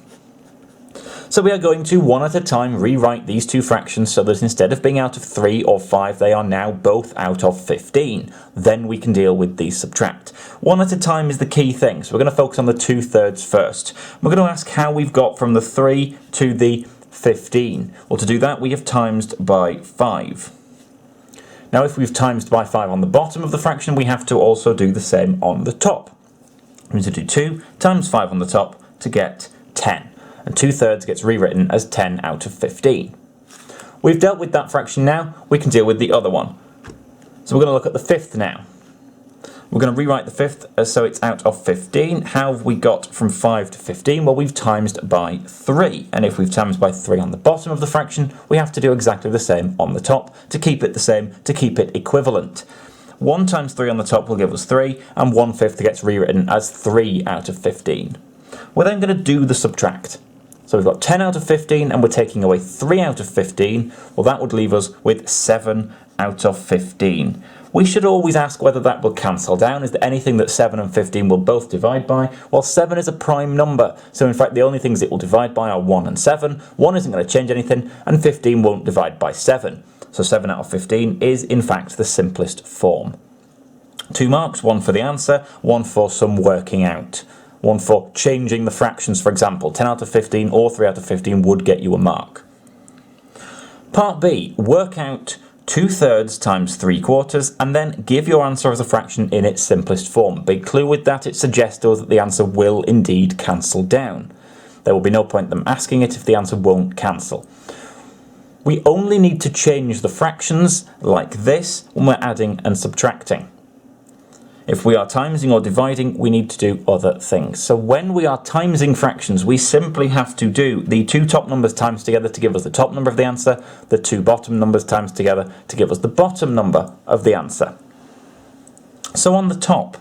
Speaker 1: So we are going to, one at a time, rewrite these two fractions so that instead of being out of 3 or 5, they are now both out of 15. Then we can deal with the subtract. One at a time is the key thing, so we're going to focus on the 2/3 first. We're going to ask how we've got from the 3 to the 15. Well, to do that, we have timesed by 5. Now, if we've timesed by 5 on the bottom of the fraction, we have to also do the same on the top. We need to do 2 times 5 on the top to get 10. And 2/3 gets rewritten as 10 out of 15. We've dealt with that fraction now, we can deal with the other one. So we're going to look at the fifth now. We're going to rewrite the fifth as so it's out of 15. How have we got from 5 to 15? Well, we've timesed by 3. And if we've timesed by 3 on the bottom of the fraction, we have to do exactly the same on the top to keep it the same, to keep it equivalent. 1 times 3 on the top will give us 3, and 1/5 gets rewritten as 3 out of 15. We're then going to do the subtract. So we've got 10 out of 15 and we're taking away 3 out of 15. Well, that would leave us with 7 out of 15. We should always ask whether that will cancel down. Is there anything that 7 and 15 will both divide by? Well, 7 is a prime number. So in fact, the only things it will divide by are 1 and 7. 1 isn't going to change anything and 15 won't divide by 7. So 7 out of 15 is in fact the simplest form. 2 marks, 1 for the answer, 1 for some working out. 1 for changing the fractions, for example. 10 out of 15 or 3 out of 15 would get you a mark. Part B, work out 2/3 times 3/4 and then give your answer as a fraction in its simplest form. Big clue with that, it suggests to us that the answer will indeed cancel down. There will be no point them asking it if the answer won't cancel. We only need to change the fractions like this when we're adding and subtracting. If we are timesing or dividing, we need to do other things. So when we are timesing fractions, we simply have to do the 2 top numbers times together to give us the top number of the answer, the 2 bottom numbers times together to give us the bottom number of the answer. So on the top,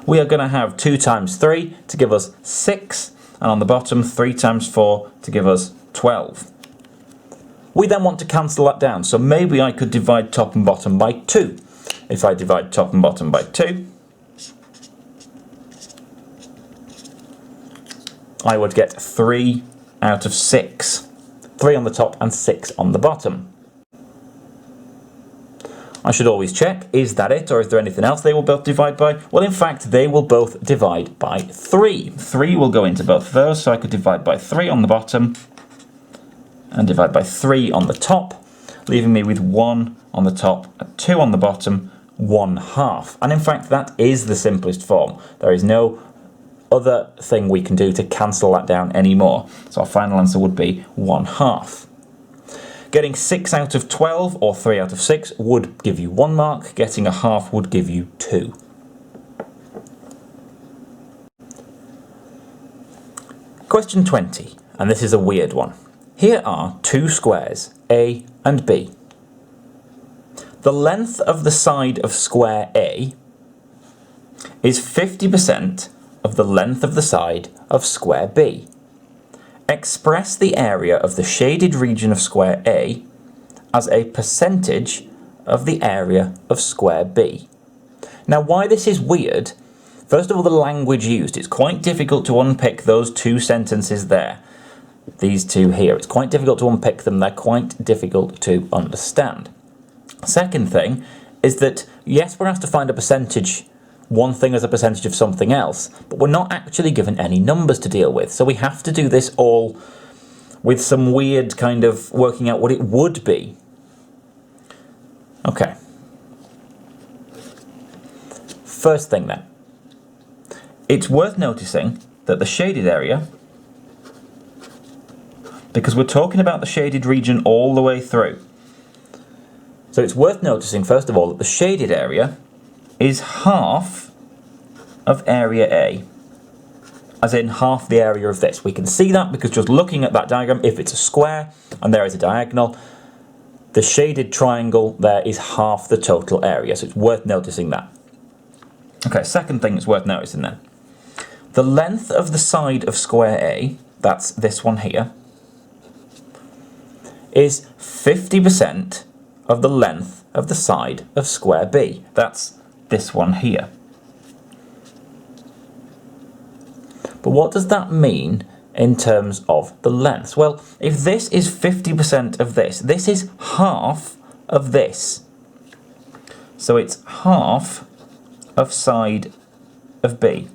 Speaker 1: we are going to have 2 times 3 to give us 6, and on the bottom 3 times 4 to give us 12. We then want to cancel that down, so maybe I could divide top and bottom by 2. If I divide top and bottom by 2, I would get 3 out of 6. 3 on the top and 6 on the bottom. I should always check, is that it, or is there anything else they will both divide by? Well, in fact, they will both divide by 3. 3 will go into both of those, so I could divide by 3 on the bottom and divide by 3 on the top, leaving me with 1 on the top and 2 on the bottom, 1/2. And in fact, that is the simplest form. There is no other thing we can do to cancel that down anymore. So our final answer would be 1/2. Getting 6 out of 12 or 3 out of 6 would give you 1 mark. Getting 1/2 would give you 2. Question 20, and this is a weird one. Here are 2 squares, A and B. The length of the side of square A is 50% of the length of the side of square B. Express the area of the shaded region of square A as a percentage of the area of square B. Now, why this is weird, first of all, the language used. It's quite difficult to unpick those 2 sentences there. These 2 here. It's quite difficult to unpick them. They're quite difficult to understand. Second thing is that, yes, we're asked to find a percentage, one thing as a percentage of something else, but we're not actually given any numbers to deal with. So we have to do this all with some weird kind of working out what it would be. Okay. First thing then. It's worth noticing that the shaded area, because we're talking about the shaded region all the way through. So it's worth noticing, first of all, that the shaded area is half of area A, as in half the area of this. We can see that because just looking at that diagram, if it's a square and there is a diagonal, the shaded triangle there is half the total area, so it's worth noticing that. Okay, second thing that's worth noticing then. The length of the side of square A, that's this one here, is 50% of the length of the side of square B. That's this one here. But what does that mean in terms of the length? Well, if this is 50% of this is half of this. So it's half of side of B.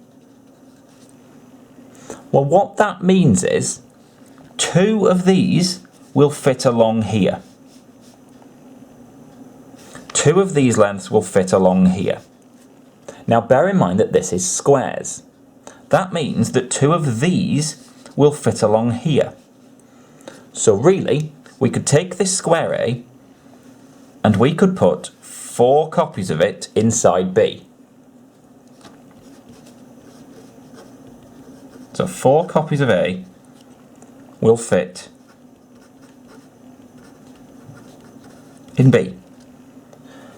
Speaker 1: Well, what that means is 2 of these will fit along here. 2 of these lengths will fit along here. Now bear in mind that this is squares. That means that 2 of these will fit along here. So really, we could take this square A and we could put 4 copies of it inside B. So 4 copies of A will fit in B.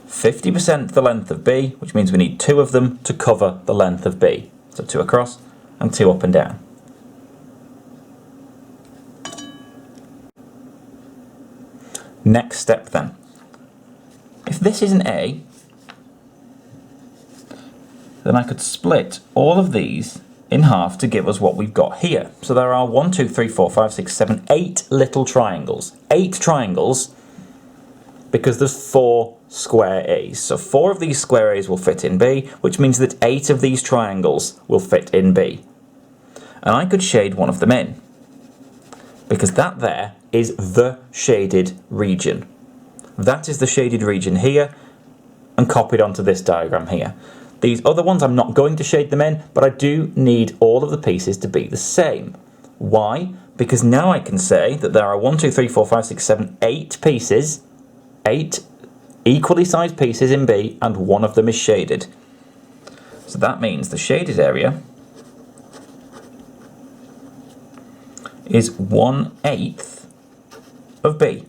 Speaker 1: 50% the length of B, which means we need 2 of them to cover the length of B. So 2 across and 2 up and down. Next step then. If this is an A, then I could split all of these in half to give us what we've got here. So there are 1, 2, 3, 4, 5, 6, 7, 8 little triangles. 8 triangles because there's 4 square A's. So 4 of these square A's will fit in B, which means that 8 of these triangles will fit in B. And I could shade one of them in, because that there is the shaded region. That is the shaded region here, and copied onto this diagram here. These other ones, I'm not going to shade them in, but I do need all of the pieces to be the same. Why? Because now I can say that there are 1, 2, 3, 4, 5, 6, 7, 8 pieces, 8 equally sized pieces in B, and one of them is shaded. So that means the shaded area is 1/8 of B.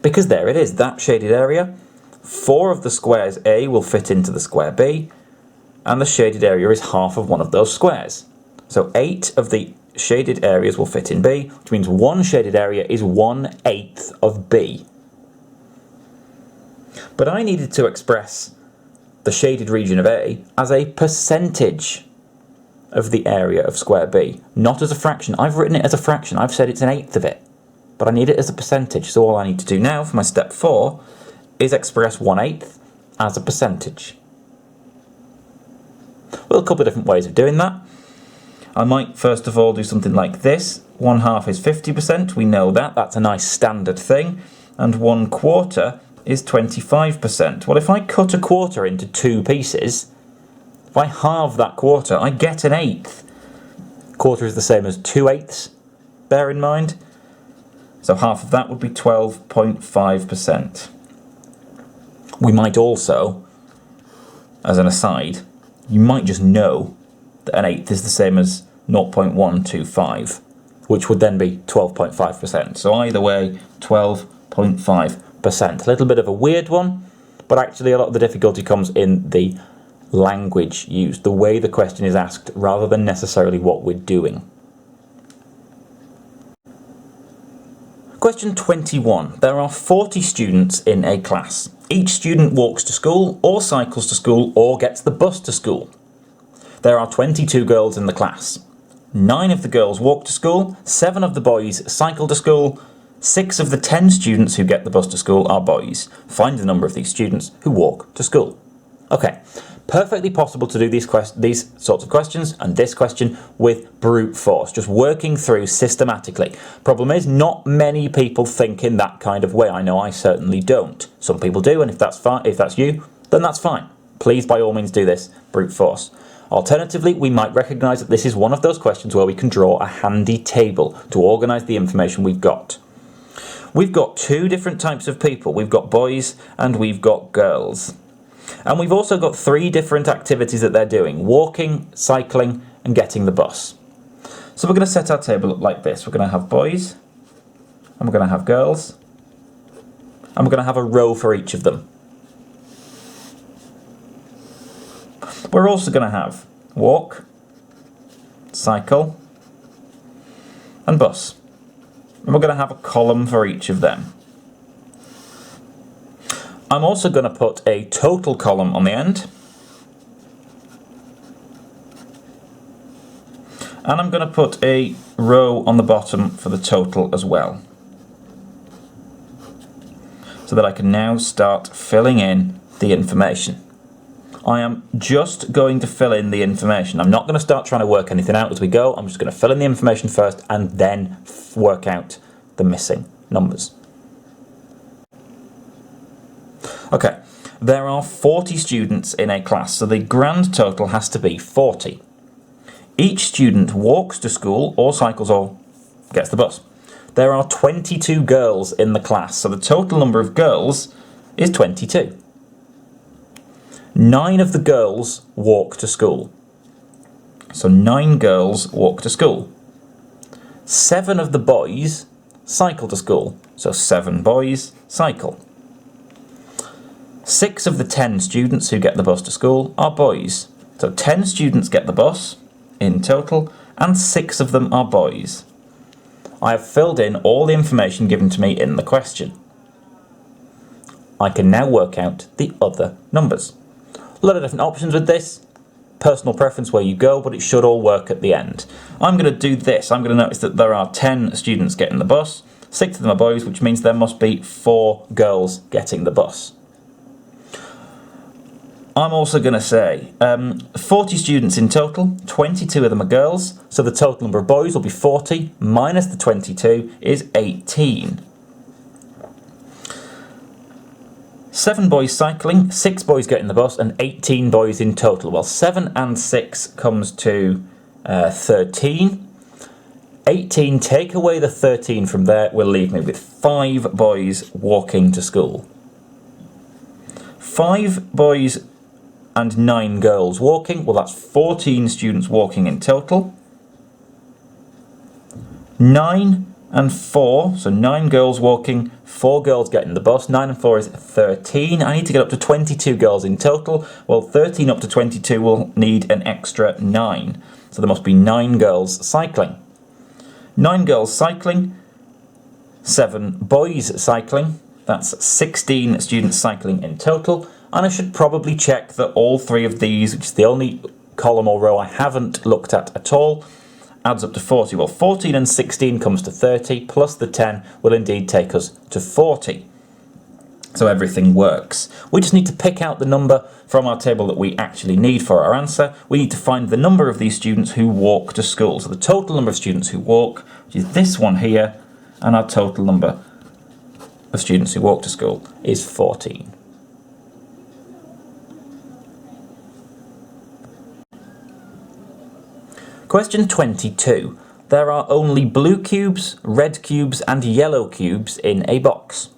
Speaker 1: Because there it is, that shaded area. 4 of the squares A will fit into the square B, and the shaded area is half of one of those squares. So 8 of the shaded areas will fit in B, which means one shaded area is 1/8 of B. But I needed to express the shaded region of A as a percentage of the area of square B, not as a fraction. I've written it as a fraction. I've said it's 1/8 of it, but I need it as a percentage. So all I need to do now for my step 4 is express 1/8 as a percentage. Well, a couple of different ways of doing that. I might first of all do something like this. 1/2 is 50%, we know that, that's a nice standard thing. And 1/4 is 25%. Well, if I cut a quarter into 2 pieces, if I halve that quarter, I get 1/8. Quarter is the same as 2/8, bear in mind. So half of that would be 12.5%. We might also, as an aside, you might just know that 1/8 is the same as 0.125, which would then be 12.5%. So either way, 12.5%. A little bit of a weird one, but actually a lot of the difficulty comes in the language used, the way the question is asked, rather than necessarily what we're doing. Question 21. There are 40 students in a class. Each student walks to school, or cycles to school, or gets the bus to school. There are 22 girls in the class. 9 of the girls walk to school, 7 of the boys cycle to school, 6 of the 10 students who get the bus to school are boys. Find the number of these students who walk to school. Okay, perfectly possible to do these sorts of questions and this question with brute force, just working through systematically. Problem is, not many people think in that kind of way. I know I certainly don't. Some people do, and if that's you, then that's fine. Please, by all means, do this brute force. Alternatively, we might recognise that this is one of those questions where we can draw a handy table to organise the information we've got. We've got 2 different types of people. We've got boys and we've got girls. And we've also got 3 different activities that they're doing: walking, cycling, and getting the bus. So we're going to set our table up like this. We're going to have boys, and we're going to have girls, and we're going to have a row for each of them. We're also going to have walk, cycle, and bus. And we're going to have a column for each of them. I'm also going to put a total column on the end. And I'm going to put a row on the bottom for the total as well. So that I can now start filling in the information. I am just going to fill in the information. I'm not going to start trying to work anything out as we go. I'm just going to fill in the information first and then work out the missing numbers. Okay, there are 40 students in a class, so the grand total has to be 40. Each student walks to school or cycles or gets the bus. There are 22 girls in the class, so the total number of girls is 22. 9 of the girls walk to school. So 9 girls walk to school. 7 of the boys cycle to school. So 7 boys cycle. 6 of the 10 students who get the bus to school are boys. So 10 students get the bus in total, and 6 of them are boys. I have filled in all the information given to me in the question. I can now work out the other numbers. A lot of different options with this. Personal preference where you go, but it should all work at the end. I'm going to do this. I'm going to notice that there are 10 students getting the bus. 6 of them are boys, which means there must be 4 girls getting the bus. I'm also going to say 40 students in total, 22 of them are girls, so the total number of boys will be 40, minus the 22 is 18. 7 boys cycling, 6 boys getting the bus, and 18 boys in total. Well, 7 and 6 comes to 13. 18, take away the 13 from there, will leave me with 5 boys walking to school. 5 boys and 9 girls walking, well that's 14 students walking in total. 9 and 4, so 9 girls walking, 4 girls getting the bus. 9 and 4 is 13. I need to get up to 22 girls in total. Well, 13 up to 22 will need an extra 9. So there must be 9 girls cycling. 9 girls cycling, 7 boys cycling. That's 16 students cycling in total. And I should probably check that all 3 of these, which is the only column or row I haven't looked at all, adds up to 40. Well, 14 and 16 comes to 30, plus the 10 will indeed take us to 40. So everything works. We just need to pick out the number from our table that we actually need for our answer. We need to find the number of these students who walk to school. So the total number of students who walk, which is this one here, and our total number of students who walk to school is 14. Question 22. There are only blue cubes, red cubes and yellow cubes in a box.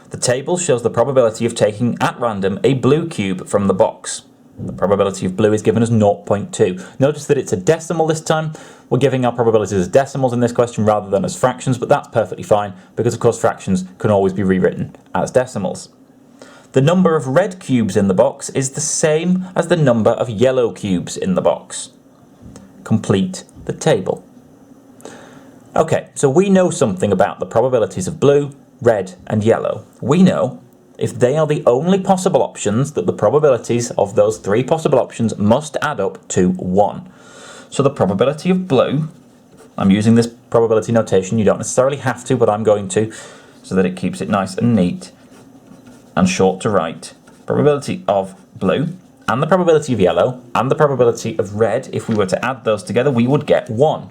Speaker 1: The table shows the probability of taking at random a blue cube from the box. The probability of blue is given as 0.2. Notice that it's a decimal this time. We're giving our probabilities as decimals in this question rather than as fractions, but that's perfectly fine because of course fractions can always be rewritten as decimals. The number of red cubes in the box is the same as the number of yellow cubes in the box. Complete the table. Okay, so we know something about the probabilities of blue, red and yellow. We know if they are the only possible options that the probabilities of those 3 possible options must add up to 1. So the probability of blue, I'm using this probability notation, you don't necessarily have to, but I'm going to, so that it keeps it nice and neat and short to write. Probability of blue and the probability of yellow and the probability of red, if we were to add those together, we would get 1.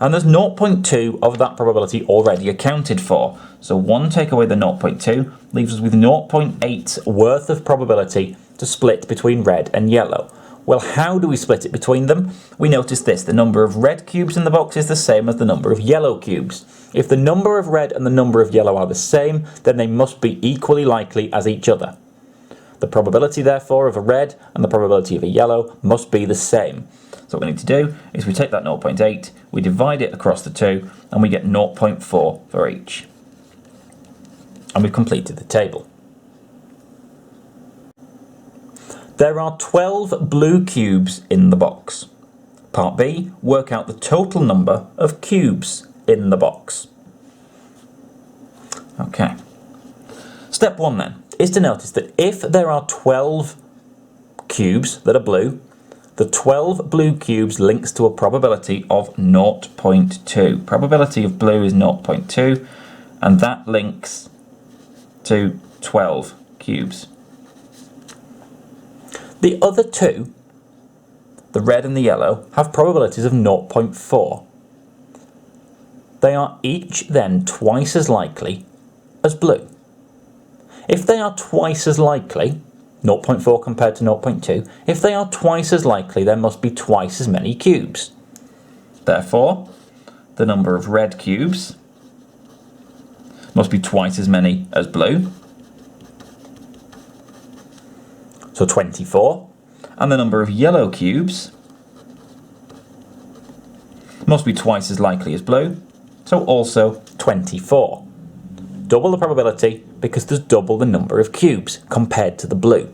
Speaker 1: And there's 0.2 of that probability already accounted for. So 1 take away the 0.2 leaves us with 0.8 worth of probability to split between red and yellow. Well, how do we split it between them? We notice this, the number of red cubes in the box is the same as the number of yellow cubes. If the number of red and the number of yellow are the same, then they must be equally likely as each other. The probability, therefore, of a red and the probability of a yellow must be the same. So what we need to do is we take that 0.8, we divide it across the 2, and we get 0.4 for each. And we've completed the table. There are 12 blue cubes in the box. Part B, work out the total number of cubes in the box. Okay. Step 1 then is to notice that if there are 12 cubes that are blue, the 12 blue cubes links to a probability of 0.2. Probability of blue is 0.2, and that links to 12 cubes. The other 2, the red and the yellow, have probabilities of 0.4. They are each then twice as likely as blue. If they are twice as likely, 0.4 compared to 0.2, if they are twice as likely, there must be twice as many cubes. Therefore, the number of red cubes must be twice as many as blue, so 24, and the number of yellow cubes must be twice as likely as blue, so also 24. Double the probability because there's double the number of cubes compared to the blue.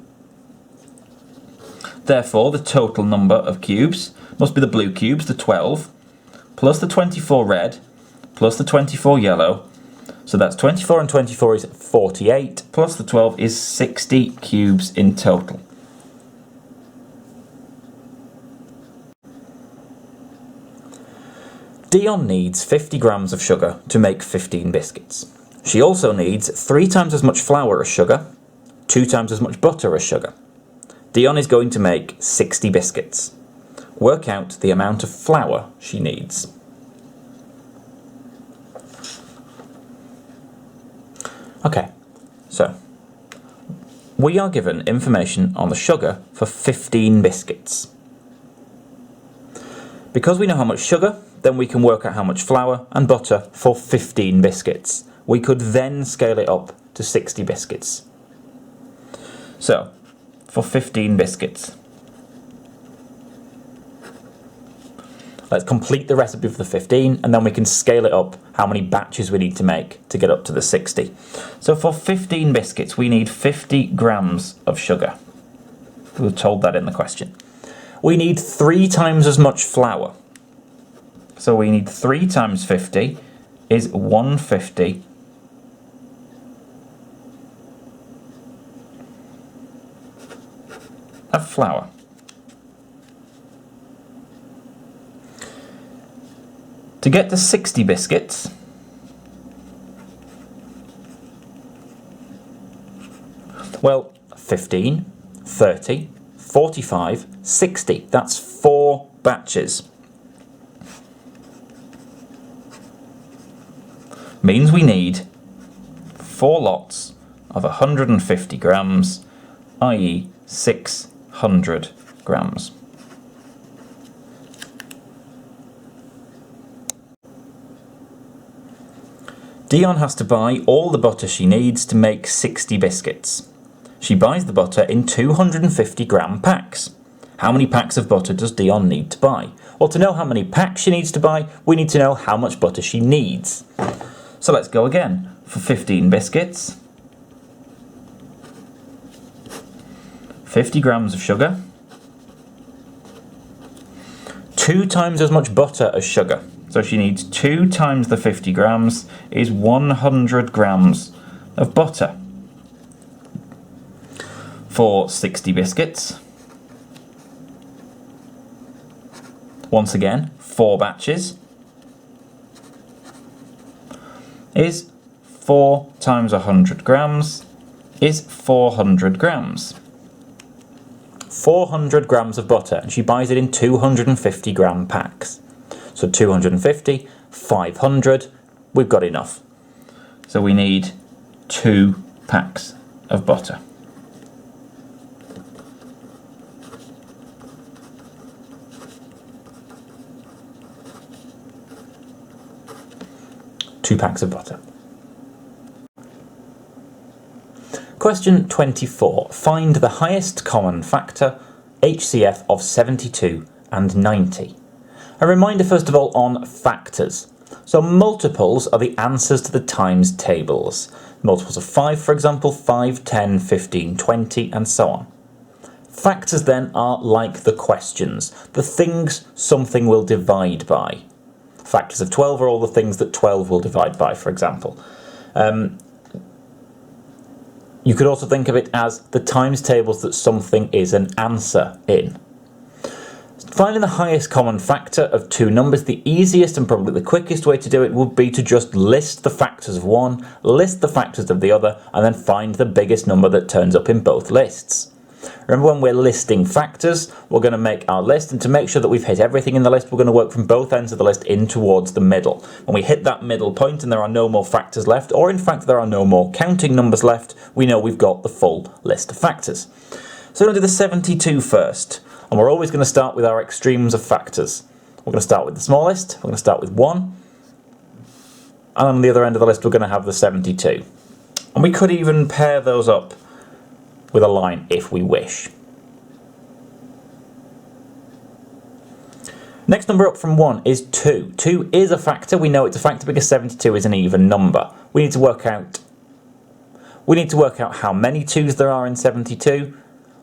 Speaker 1: Therefore, the total number of cubes must be the blue cubes, the 12, plus the 24 red, plus the 24 yellow. So that's 24 and 24 is 48, plus the 12 is 60 cubes in total. Dion needs 50 grams of sugar to make 15 biscuits. She also needs 3 times as much flour as sugar, 2 times as much butter as sugar. Dion is going to make 60 biscuits. Work out the amount of flour she needs. Okay, so we are given information on the sugar for 15 biscuits. Because we know how much sugar, then we can work out how much flour and butter for 15 biscuits. We could then scale it up to 60 biscuits. So, for 15 biscuits, Let's complete the recipe for the 15, and then we can scale it up how many batches we need to make to get up to the 60. So for 15 biscuits, we need 50 grams of sugar. We were told that in the question. We need 3 times as much flour. So we need 3 times 50 is 150 of flour. To get to 60 biscuits, well, 15, 30, 45, 60. That's 4 batches. Means we need 4 lots of 150 grams, i.e. 600 grams. Dion has to buy all the butter she needs to make 60 biscuits. She buys the butter in 250 gram packs. How many packs of butter does Dion need to buy? Well, to know how many packs she needs to buy, we need to know how much butter she needs. So let's go again. For 15 biscuits, 50 grams of sugar, 2 times as much butter as sugar. So she needs 2 times the 50 grams is 100 grams of butter. For 60 biscuits, once again, 4 batches, is 4 times 100 grams is 400 grams. 400 grams of butter, and she buys it in 250 gram packs. So 250, 500, we've got enough. So we need 2 packs of butter. Two packs of butter. Question 24. Find the highest common factor, HCF, of 72 and 90. A reminder first of all on factors. So multiples are the answers to the times tables. Multiples of 5, for example, 5, 10, 15, 20, and so on. Factors then are like the questions, the things something will divide by. Factors of 12 are all the things that 12 will divide by, for example. You could also think of it as the times tables that something is an answer in. Finding the highest common factor of 2 numbers, the easiest and probably the quickest way to do it would be to just list the factors of one, list the factors of the other, and then find the biggest number that turns up in both lists. Remember, when we're listing factors, we're going to make our list, and to make sure that we've hit everything in the list, we're going to work from both ends of the list in towards the middle. When we hit that middle point and there are no more factors left, or in fact there are no more counting numbers left, we know we've got the full list of factors. So we're going to do the 72 first, and we're always going to start with our extremes of factors. We're going to start with the smallest, we're going to start with 1, and on the other end of the list we're going to have the 72. And we could even pair those up with a line if we wish. Next number up from 1 is 2. 2 is a factor. We know it's a factor because 72 is an even number. We need to work out how many 2's there are in 72.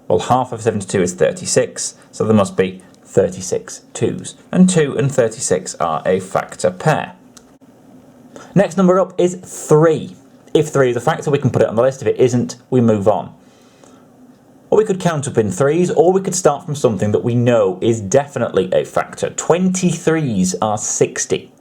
Speaker 1: Well, half of 72 is 36, so there must be 36 2's. And 2 and 36 are a factor pair. Next number up is 3. If 3 is a factor, we can put it on the list. If it isn't, we move on. Or we could count up in 3's, or we could start from something that we know is definitely a factor. 23's are 60.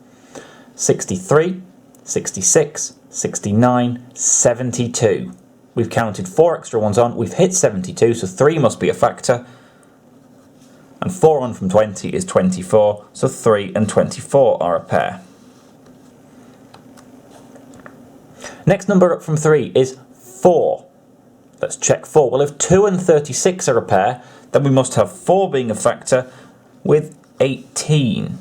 Speaker 1: 63, 66, 69, 72. We've counted 4 extra ones on, we've hit 72, so 3 must be a factor. And 4 on from 20 is 24, so 3 and 24 are a pair. Next number up from 3 is 4. Let's check 4. Well, if 2 and 36 are a pair, then we must have 4 being a factor with 18.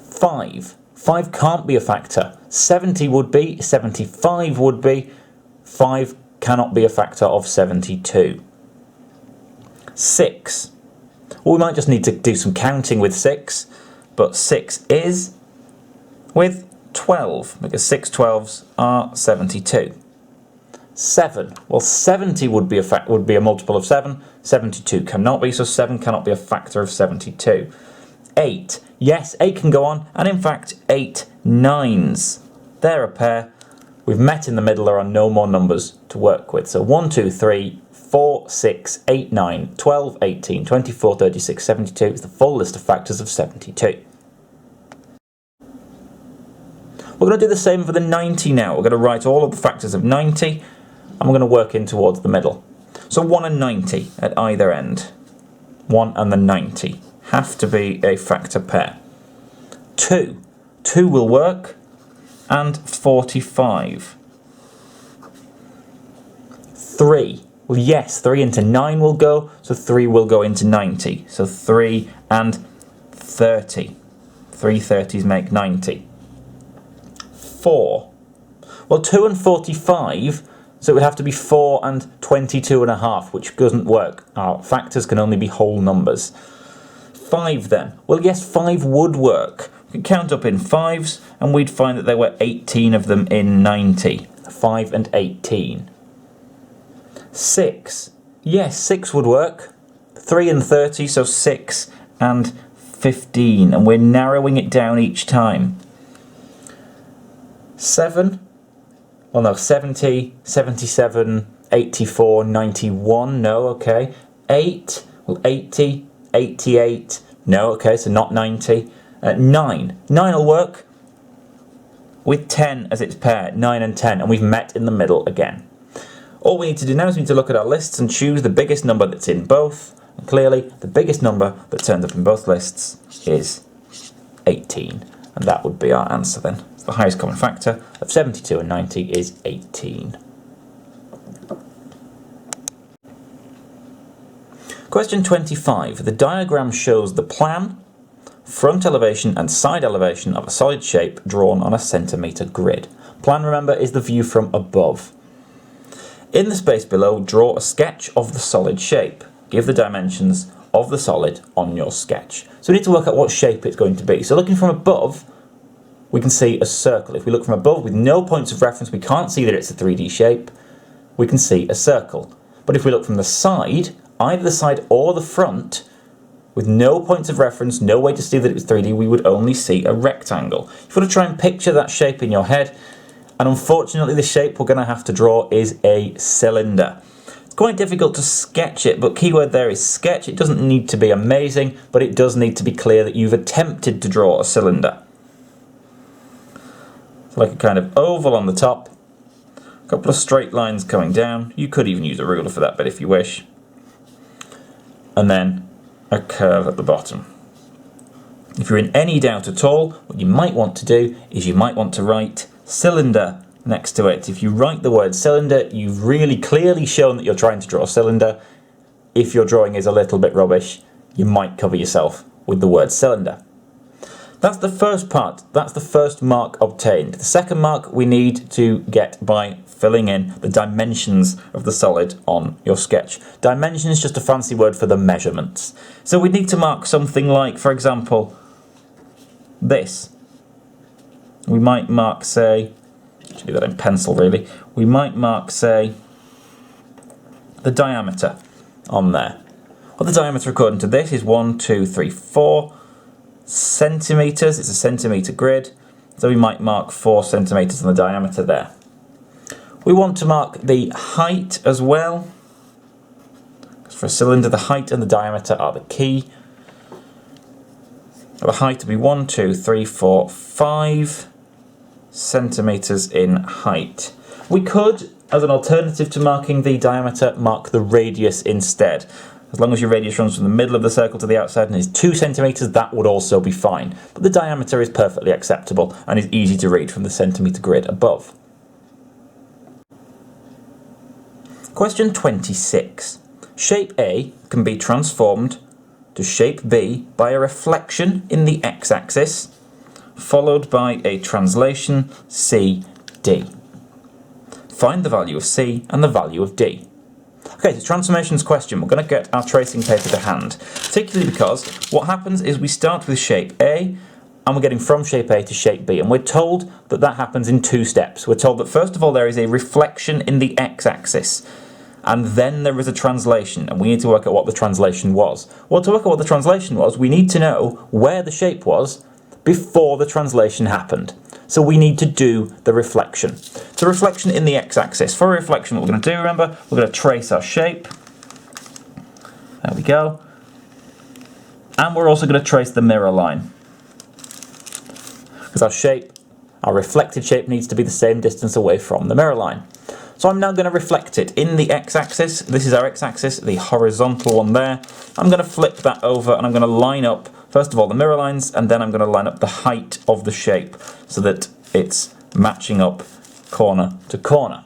Speaker 1: 5. 5 can't be a factor. 70 would be, 75 would be. 5 cannot be a factor of 72. 6. Well, we might just need to do some counting with 6, but 6 is with 12, because 6 12s are 72. 7. Well, 70 would be a multiple of 7. 72 cannot be, so 7 cannot be a factor of 72. 8. Yes, 8 can go on, and in fact, 8 9s. They're a pair. We've met in the middle. There are no more numbers to work with. So 1, 2, 3, 4, 6, 8, 9, 12, 18, 24, 36, 72 is the full list of factors of 72. We're going to do the same for the 90 now. We're going to write all of the factors of 90, and we're going to work in towards the middle. So 1 and 90 at either end. 1 and the 90 have to be a factor pair. 2. 2 will work, and 45. 3. Well, yes, 3 into 9 will go, so 3 will go into 90. So 3 and 30. 3 30s make 90. 4. Well, 2 and 45, so it would have to be 4 and 22 and a half, which doesn't work. Our factors can only be whole numbers. 5 then. Well, yes, 5 would work. We could count up in 5s, and we'd find that there were 18 of them in 90. 5 and 18. 6. Yes, 6 would work. 3 and 30, so 6 and 15, and we're narrowing it down each time. 7, well no, 70, 77, 84, 91, no, okay. 8, well 80, 88, no, okay, so not 90. 9 will work with 10 as its pair, 9 and 10, and we've met in the middle again. All we need to do now is we need to look at our lists and choose the biggest number that's in both, and clearly the biggest number that turns up in both lists is 18, and that would be our answer then. The highest common factor of 72 and 90 is 18. Question 25. The diagram shows the plan, front elevation and side elevation of a solid shape drawn on a centimetre grid. Plan, remember, is the view from above. In the space below, draw a sketch of the solid shape. Give the dimensions of the solid on your sketch. So we need to work out what shape it's going to be. So looking from above, we can see a circle. If we look from above with no points of reference, we can't see that it's a 3D shape. We can see a circle. But if we look from the side, either the side or the front, with no points of reference, no way to see that it's 3D, we would only see a rectangle. If you want to try and picture that shape in your head, and unfortunately the shape we're going to have to draw is a cylinder. It's quite difficult to sketch it, but keyword there is sketch. It doesn't need to be amazing, but it does need to be clear that you've attempted to draw a cylinder. So like a kind of oval on the top, a couple of straight lines coming down. You could even use a ruler for that bit if you wish. And then a curve at the bottom. If you're in any doubt at all, what you might want to do is you might want to write cylinder next to it. If you write the word cylinder, you've really clearly shown that you're trying to draw a cylinder. If your drawing is a little bit rubbish, you might cover yourself with the word cylinder. That's the first part. That's the first mark obtained. The second mark we need to get by filling in the dimensions of the solid on your sketch. Dimension is just a fancy word for the measurements. So we need to mark something like, for example, this. We might mark, say, should do that in pencil really. We might mark, say, the diameter on there. Well, the diameter according to this is 1, 2, 3, 4 centimetres. It's a centimetre grid, so we might mark 4 centimetres on the diameter there. We want to mark the height as well, because for a cylinder the height and the diameter are the key. The height will be 1, 2, 3, 4, 5 centimetres in height. We could, as an alternative to marking the diameter, mark the radius instead. As long as your radius runs from the middle of the circle to the outside and is 2 centimetres, that would also be fine. But the diameter is perfectly acceptable and is easy to read from the centimetre grid above. Question 26. Shape A can be transformed to shape B by a reflection in the x-axis, followed by a translation CD. Find the value of C and the value of D. Okay, so transformations question. We're going to get our tracing paper to hand, particularly because what happens is we start with shape A, and we're getting from shape A to shape B, and we're told that that happens in 2 steps. We're told that first of all there is a reflection in the x-axis, and then there is a translation, and we need to work out what the translation was. Well, to work out what the translation was, we need to know where the shape was before the translation happened. So we need to do the reflection. So reflection in the x-axis. For a reflection, what we're going to do, remember, we're going to trace our shape. There we go. And we're also going to trace the mirror line. Because our shape, our reflected shape, needs to be the same distance away from the mirror line. So I'm now going to reflect it in the x-axis. This is our x-axis, the horizontal one there. I'm going to flip that over and I'm going to line up, first of all, the mirror lines, and then I'm going to line up the height of the shape so that it's matching up corner to corner.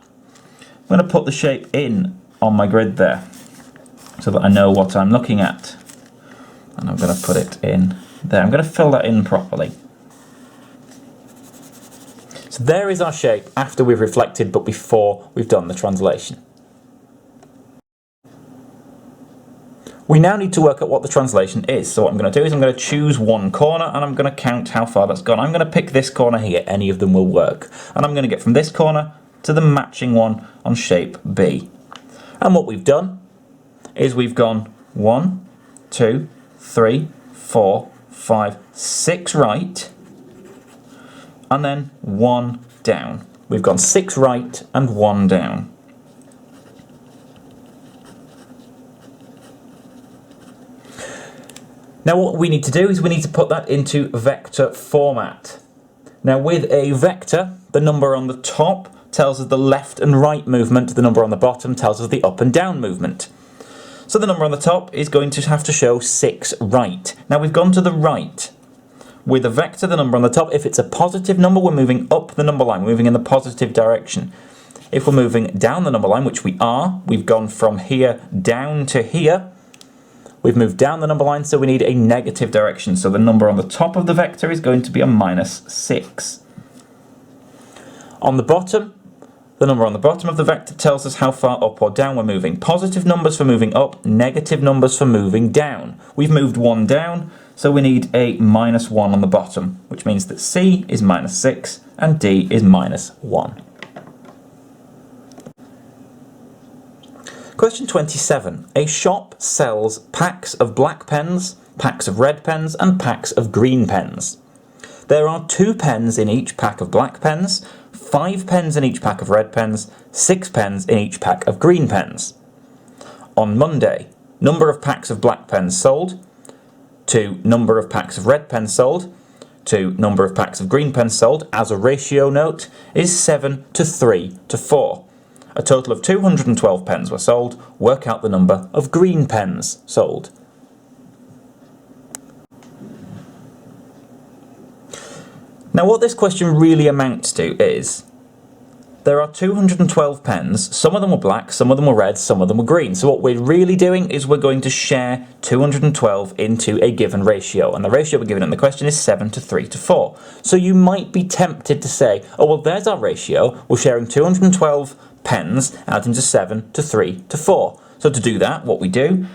Speaker 1: I'm going to put the shape in on my grid there so that I know what I'm looking at. And I'm going to put it in there. I'm going to fill that in properly. So there is our shape after we've reflected but before we've done the translation. We now need to work out what the translation is. So what I'm going to do is I'm going to choose one corner and I'm going to count how far that's gone. I'm going to pick this corner here, any of them will work. And I'm going to get from this corner to the matching one on shape B. And what we've done is we've gone 1, 2, 3, 4, 5, 6 right, and then 1 down. We've gone 6 right and 1 down. Now what we need to do is we need to put that into vector format. Now with a vector, the number on the top tells us the left and right movement, the number on the bottom tells us the up and down movement. So the number on the top is going to have to show 6 right. Now we've gone to the right. With a vector, the number on the top, if it's a positive number, we're moving up the number line, we're moving in the positive direction. If we're moving down the number line, which we are, we've gone from here down to here. We've moved down the number line, so we need a negative direction. So the number on the top of the vector is going to be a -6. On the bottom, the number on the bottom of the vector tells us how far up or down we're moving. Positive numbers for moving up, negative numbers for moving down. We've moved 1 down, so we need a -1 on the bottom, which means that C is -6 and D is -1. Question 27. A shop sells packs of black pens, packs of red pens, and packs of green pens. There are 2 pens in each pack of black pens, 5 pens in each pack of red pens, 6 pens in each pack of green pens. On Monday, number of packs of black pens sold, to number of packs of red pens sold, to number of packs of green pens sold, as a ratio note, is 7 to 3 to 4. A total of 212 pens were sold. Work out the number of green pens sold. Now what this question really amounts to is, there are 212 pens, some of them were black, some of them were red, some of them were green. So what we're really doing is we're going to share 212 into a given ratio. And the ratio we're given in the question is 7 to 3 to 4. So you might be tempted to say, oh well, there's our ratio. We're sharing 212 pens out into 7 to 3 to 4. So to do that, what we do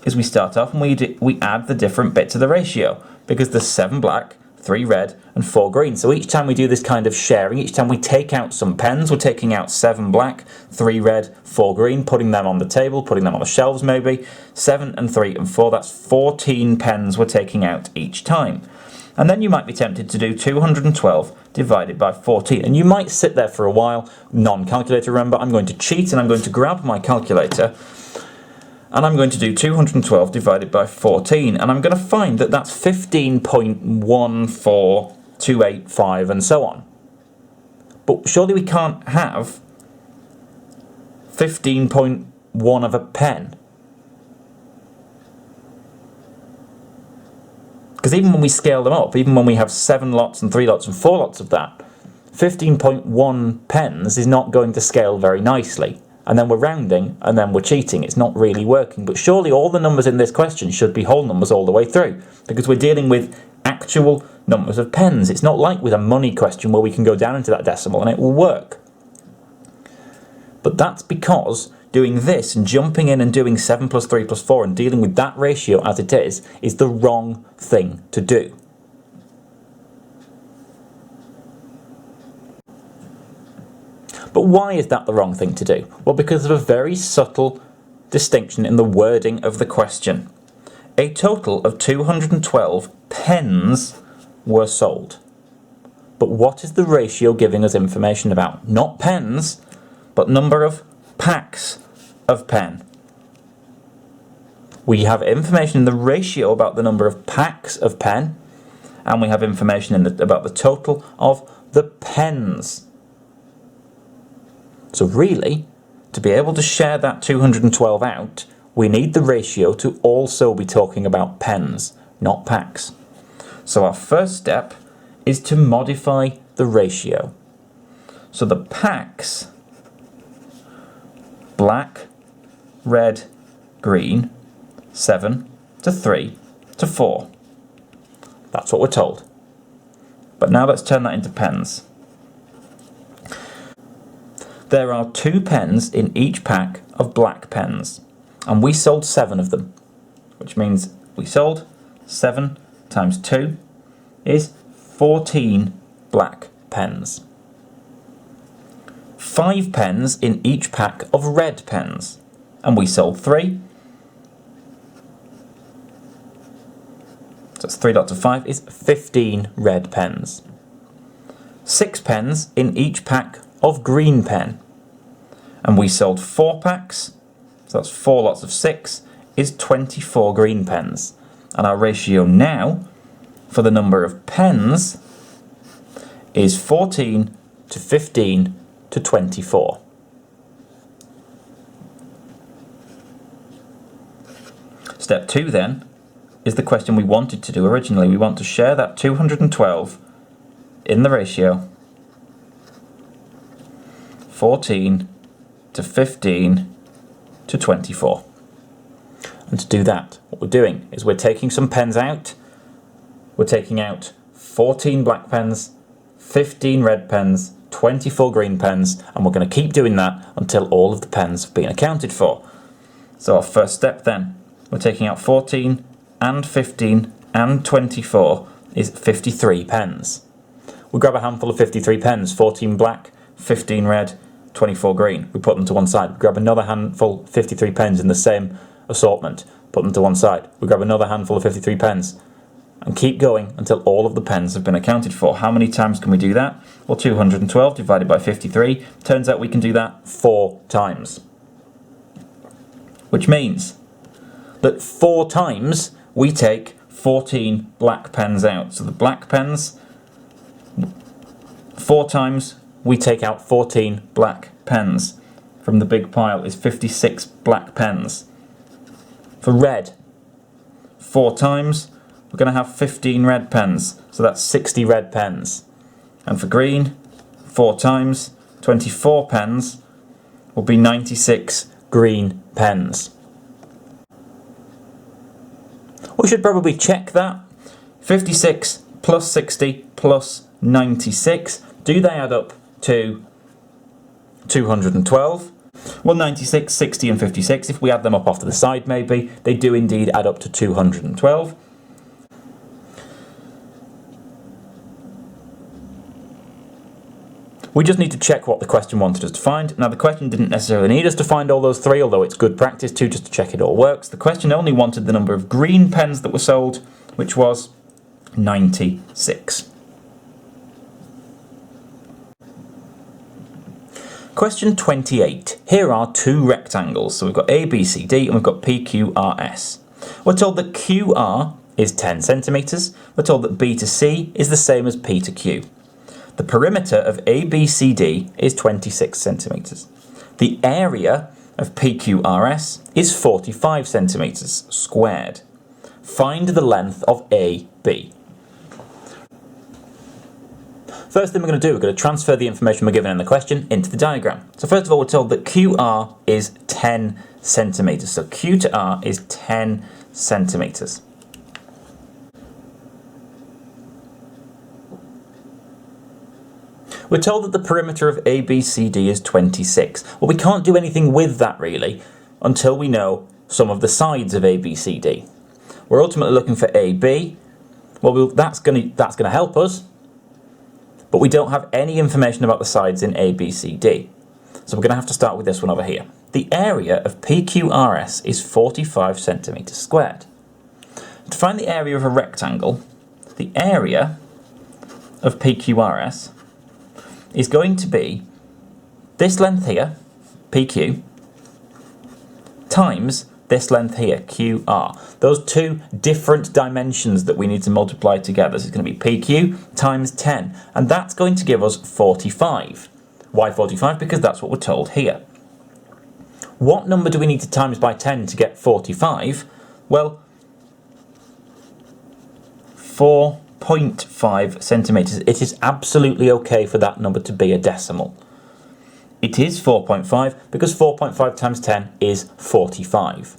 Speaker 1: is we start off and we add the different bits of the ratio. Because there's 7 black, 3 red and 4 green. So each time we do this kind of sharing, each time we take out some pens, we're taking out 7 black, 3 red, 4 green, putting them on the table, putting them on the shelves maybe. 7 and 3 and 4, that's 14 pens we're taking out each time. And then you might be tempted to do 212 divided by 14. And you might sit there for a while, non-calculator remember, I'm going to cheat and I'm going to grab my calculator and I'm going to do 212 divided by 14, and I'm going to find that that's 15.14285 and so on. But surely we can't have 15.1 of a pen. Because even when we scale them up, even when we have 7 lots and 3 lots and 4 lots of that, 15.1 pens is not going to scale very nicely. And then we're rounding, and then we're cheating. It's not really working. But surely all the numbers in this question should be whole numbers all the way through, because we're dealing with actual numbers of pens. It's not like with a money question where we can go down into that decimal and it will work. But that's because doing this and jumping in and doing 7 plus 3 plus 4 and dealing with that ratio as it is the wrong thing to do. But why is that the wrong thing to do? Well, because of a very subtle distinction in the wording of the question. A total of 212 pens were sold. But what is the ratio giving us information about? Not pens, but number of packs of pen. We have information in the ratio about the number of packs of pen, and we have information about the total of the pens. So really, to be able to share that 212 out, we need the ratio to also be talking about pens, not packs. So our first step is to modify the ratio. So the packs, black, red, green, 7 to 3 to 4. That's what we're told. But now let's turn that into pens. There are 2 pens in each pack of black pens, and we sold 7 of them, which means we sold 7 times 2 is 14 black pens. 5 pens in each pack of red pens, and we sold 3. So that's 3 lots of 5 is 15 red pens. 6 pens in each pack of green pen, and we sold 4 packs, so that's 4 lots of 6 is 24 green pens, and our ratio now for the number of pens is 14 to 15 to 24. Step 2 then is the question we wanted to do originally. We want to share that 212 in the ratio 14 to 15 to 24. And to do that, what we're doing is we're taking some pens out. We're taking out 14 black pens, 15 red pens, 24 green pens, and we're going to keep doing that until all of the pens have been accounted for. So our first step then, we're taking out 14 and 15 and 24 is 53 pens. We grab a handful of 53 pens, 14 black, 15 red, 24 green. We put them to one side. We grab another handful, 53 pens in the same assortment, put them to one side. We grab another handful of 53 pens and keep going until all of the pens have been accounted for. How many times can we do that? Well, 212 divided by 53. Turns out we can do that 4 times. Which means that 4 times we take 14 black pens out. So the black pens, 4 times we take out 14 black pens. From the big pile is 56 black pens. For red, 4 times we're going to have 15 red pens. So that's 60 red pens. And for green, 4 times, 24 pens will be 96 green pens. We should probably check that. 56 plus 60 plus 96. Do they add up to 212? Well, 96, 60 and 56, if we add them up off to the side maybe, they do indeed add up to 212. We just need to check what the question wanted us to find. Now, the question didn't necessarily need us to find all those 3, although it's good practice too, just to check it all works. The question only wanted the number of green pens that were sold, which was 96. Question 28. Here are 2 rectangles. So we've got A, B, C, D, and we've got P, Q, R, S. We're told that QR is 10 centimetres. We're told that B to C is the same as P to Q. The perimeter of ABCD is 26 centimetres. The area of PQRS is 45 centimetres squared. Find the length of AB. First thing we're going to do, we're going to transfer the information we're given in the question into the diagram. So first of all, we're told that QR is 10 centimetres. So Q to R is 10 centimetres. We're told that the perimeter of ABCD is 26. Well, we can't do anything with that really until we know some of the sides of ABCD. We're ultimately looking for AB. Well, that's going to help us, but we don't have any information about the sides in ABCD. So we're going to have to start with this one over here. The area of PQRS is 45 centimeters squared. To find the area of a rectangle, the area of PQRS is going to be this length here, PQ, times this length here, QR. Those two different dimensions that we need to multiply together. So it's going to be PQ times 10, and that's going to give us 45. Why 45? Because that's what we're told here. What number do we need to times by 10 to get 45? Well, 4.5 centimeters. It is absolutely okay for that number to be a decimal. It is 4.5 because 4.5 times 10 is 45.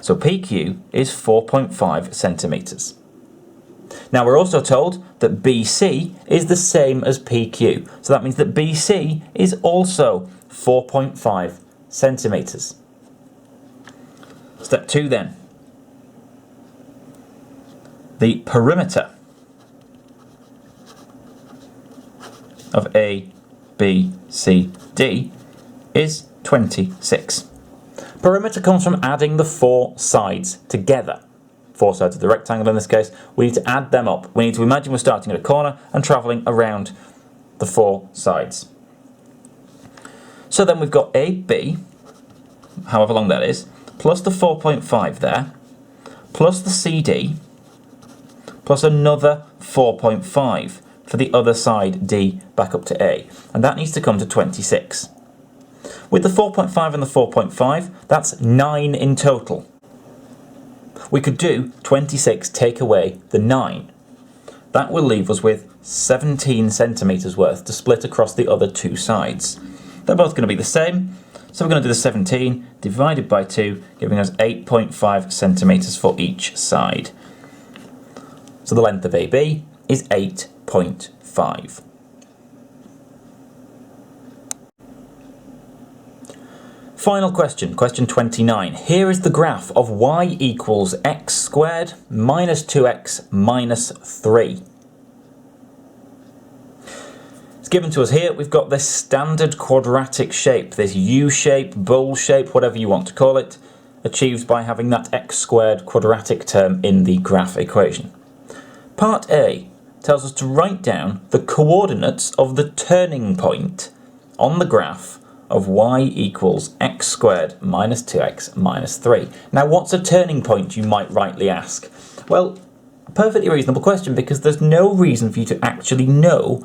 Speaker 1: So PQ is 4.5 centimeters. Now we're also told that BC is the same as PQ. So that means that BC is also 4.5 centimeters. Step 2 then. The perimeter of A, B, C, D is 26. Perimeter comes from adding the four sides together. Four sides of the rectangle in this case. We need to add them up. We need to imagine we're starting at a corner and travelling around the four sides. So then we've got AB, however long that is, plus the 4.5 there, plus the CD, plus another 4.5 for the other side D back up to A. And that needs to come to 26. With the 4.5 and the 4.5, that's 9 in total. We could do 26 take away the 9. That will leave us with 17 centimetres worth to split across the other two sides. They're both going to be the same, so we're going to do the 17 divided by 2, giving us 8.5 centimetres for each side. So the length of AB is 8.5. Final question, question 29. Here is the graph of y equals x squared minus 2x minus 3. It's given to us here. We've got this standard quadratic shape, this U shape, bowl shape, whatever you want to call it, achieved by having that x squared quadratic term in the graph equation. Part A tells us to write down the coordinates of the turning point on the graph of y equals x squared minus 2x minus 3. Now, what's a turning point, you might rightly ask? Well, a perfectly reasonable question, because there's no reason for you to actually know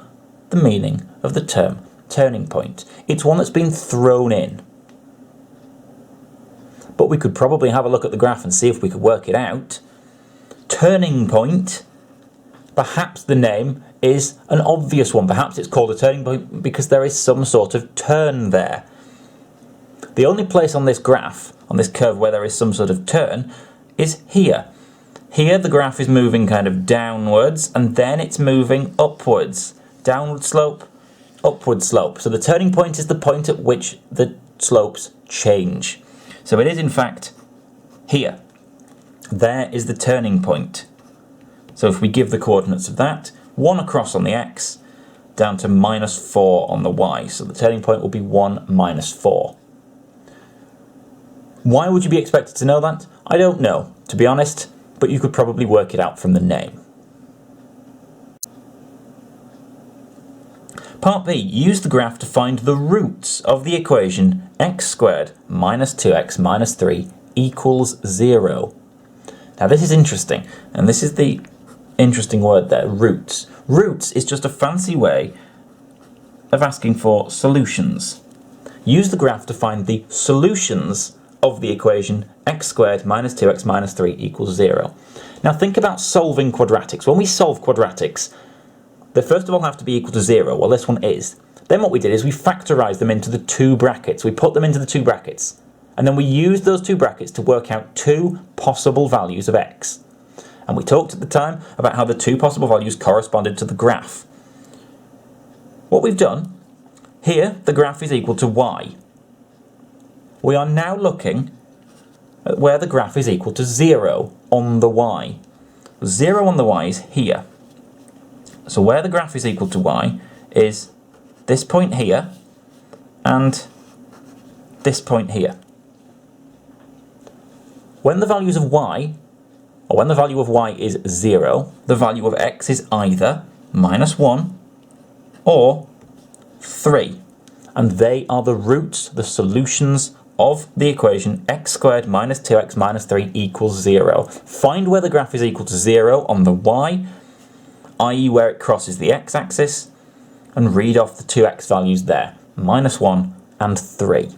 Speaker 1: the meaning of the term turning point. It's one that's been thrown in. But we could probably have a look at the graph and see if we could work it out. Turning point, perhaps the name is an obvious one. Perhaps it's called a turning point because there is some sort of turn there. The only place on this graph, on this curve, where there is some sort of turn is here. Here the graph is moving kind of downwards and then it's moving upwards. Downward slope, upward slope. So the turning point is the point at which the slopes change. So it is in fact here. There is the turning point. So if we give the coordinates of that, 1 across on the x, down to minus 4 on the y. So the turning point will be 1 minus 4. Why would you be expected to know that? I don't know, to be honest, but you could probably work it out from the name. Part B, use the graph to find the roots of the equation x squared minus 2x minus 3 equals 0. Now this is interesting, and this is the interesting word there, roots. Roots is just a fancy way of asking for solutions. Use the graph to find the solutions of the equation x squared minus 2x minus 3 equals 0. Now think about solving quadratics. When we solve quadratics, they first of all have to be equal to 0. Well, this one is. Then what we did is we factorised them into the two brackets. We put them into the two brackets. And then we used those two brackets to work out two possible values of x. And we talked at the time about how the two possible values corresponded to the graph. what we've done, here the graph is equal to y. We are now looking at where the graph is equal to 0 on the y. 0 on the y is here. So where the graph is equal to y is this point here and this point here. When the values of y, or when the value of y is 0, the value of x is either -1 or 3. And they are the roots, the solutions of the equation x squared minus 2x minus 3 equals 0. Find where the graph is equal to 0 on the y, i.e. where it crosses the x-axis, and read off the two x values there, -1 and 3.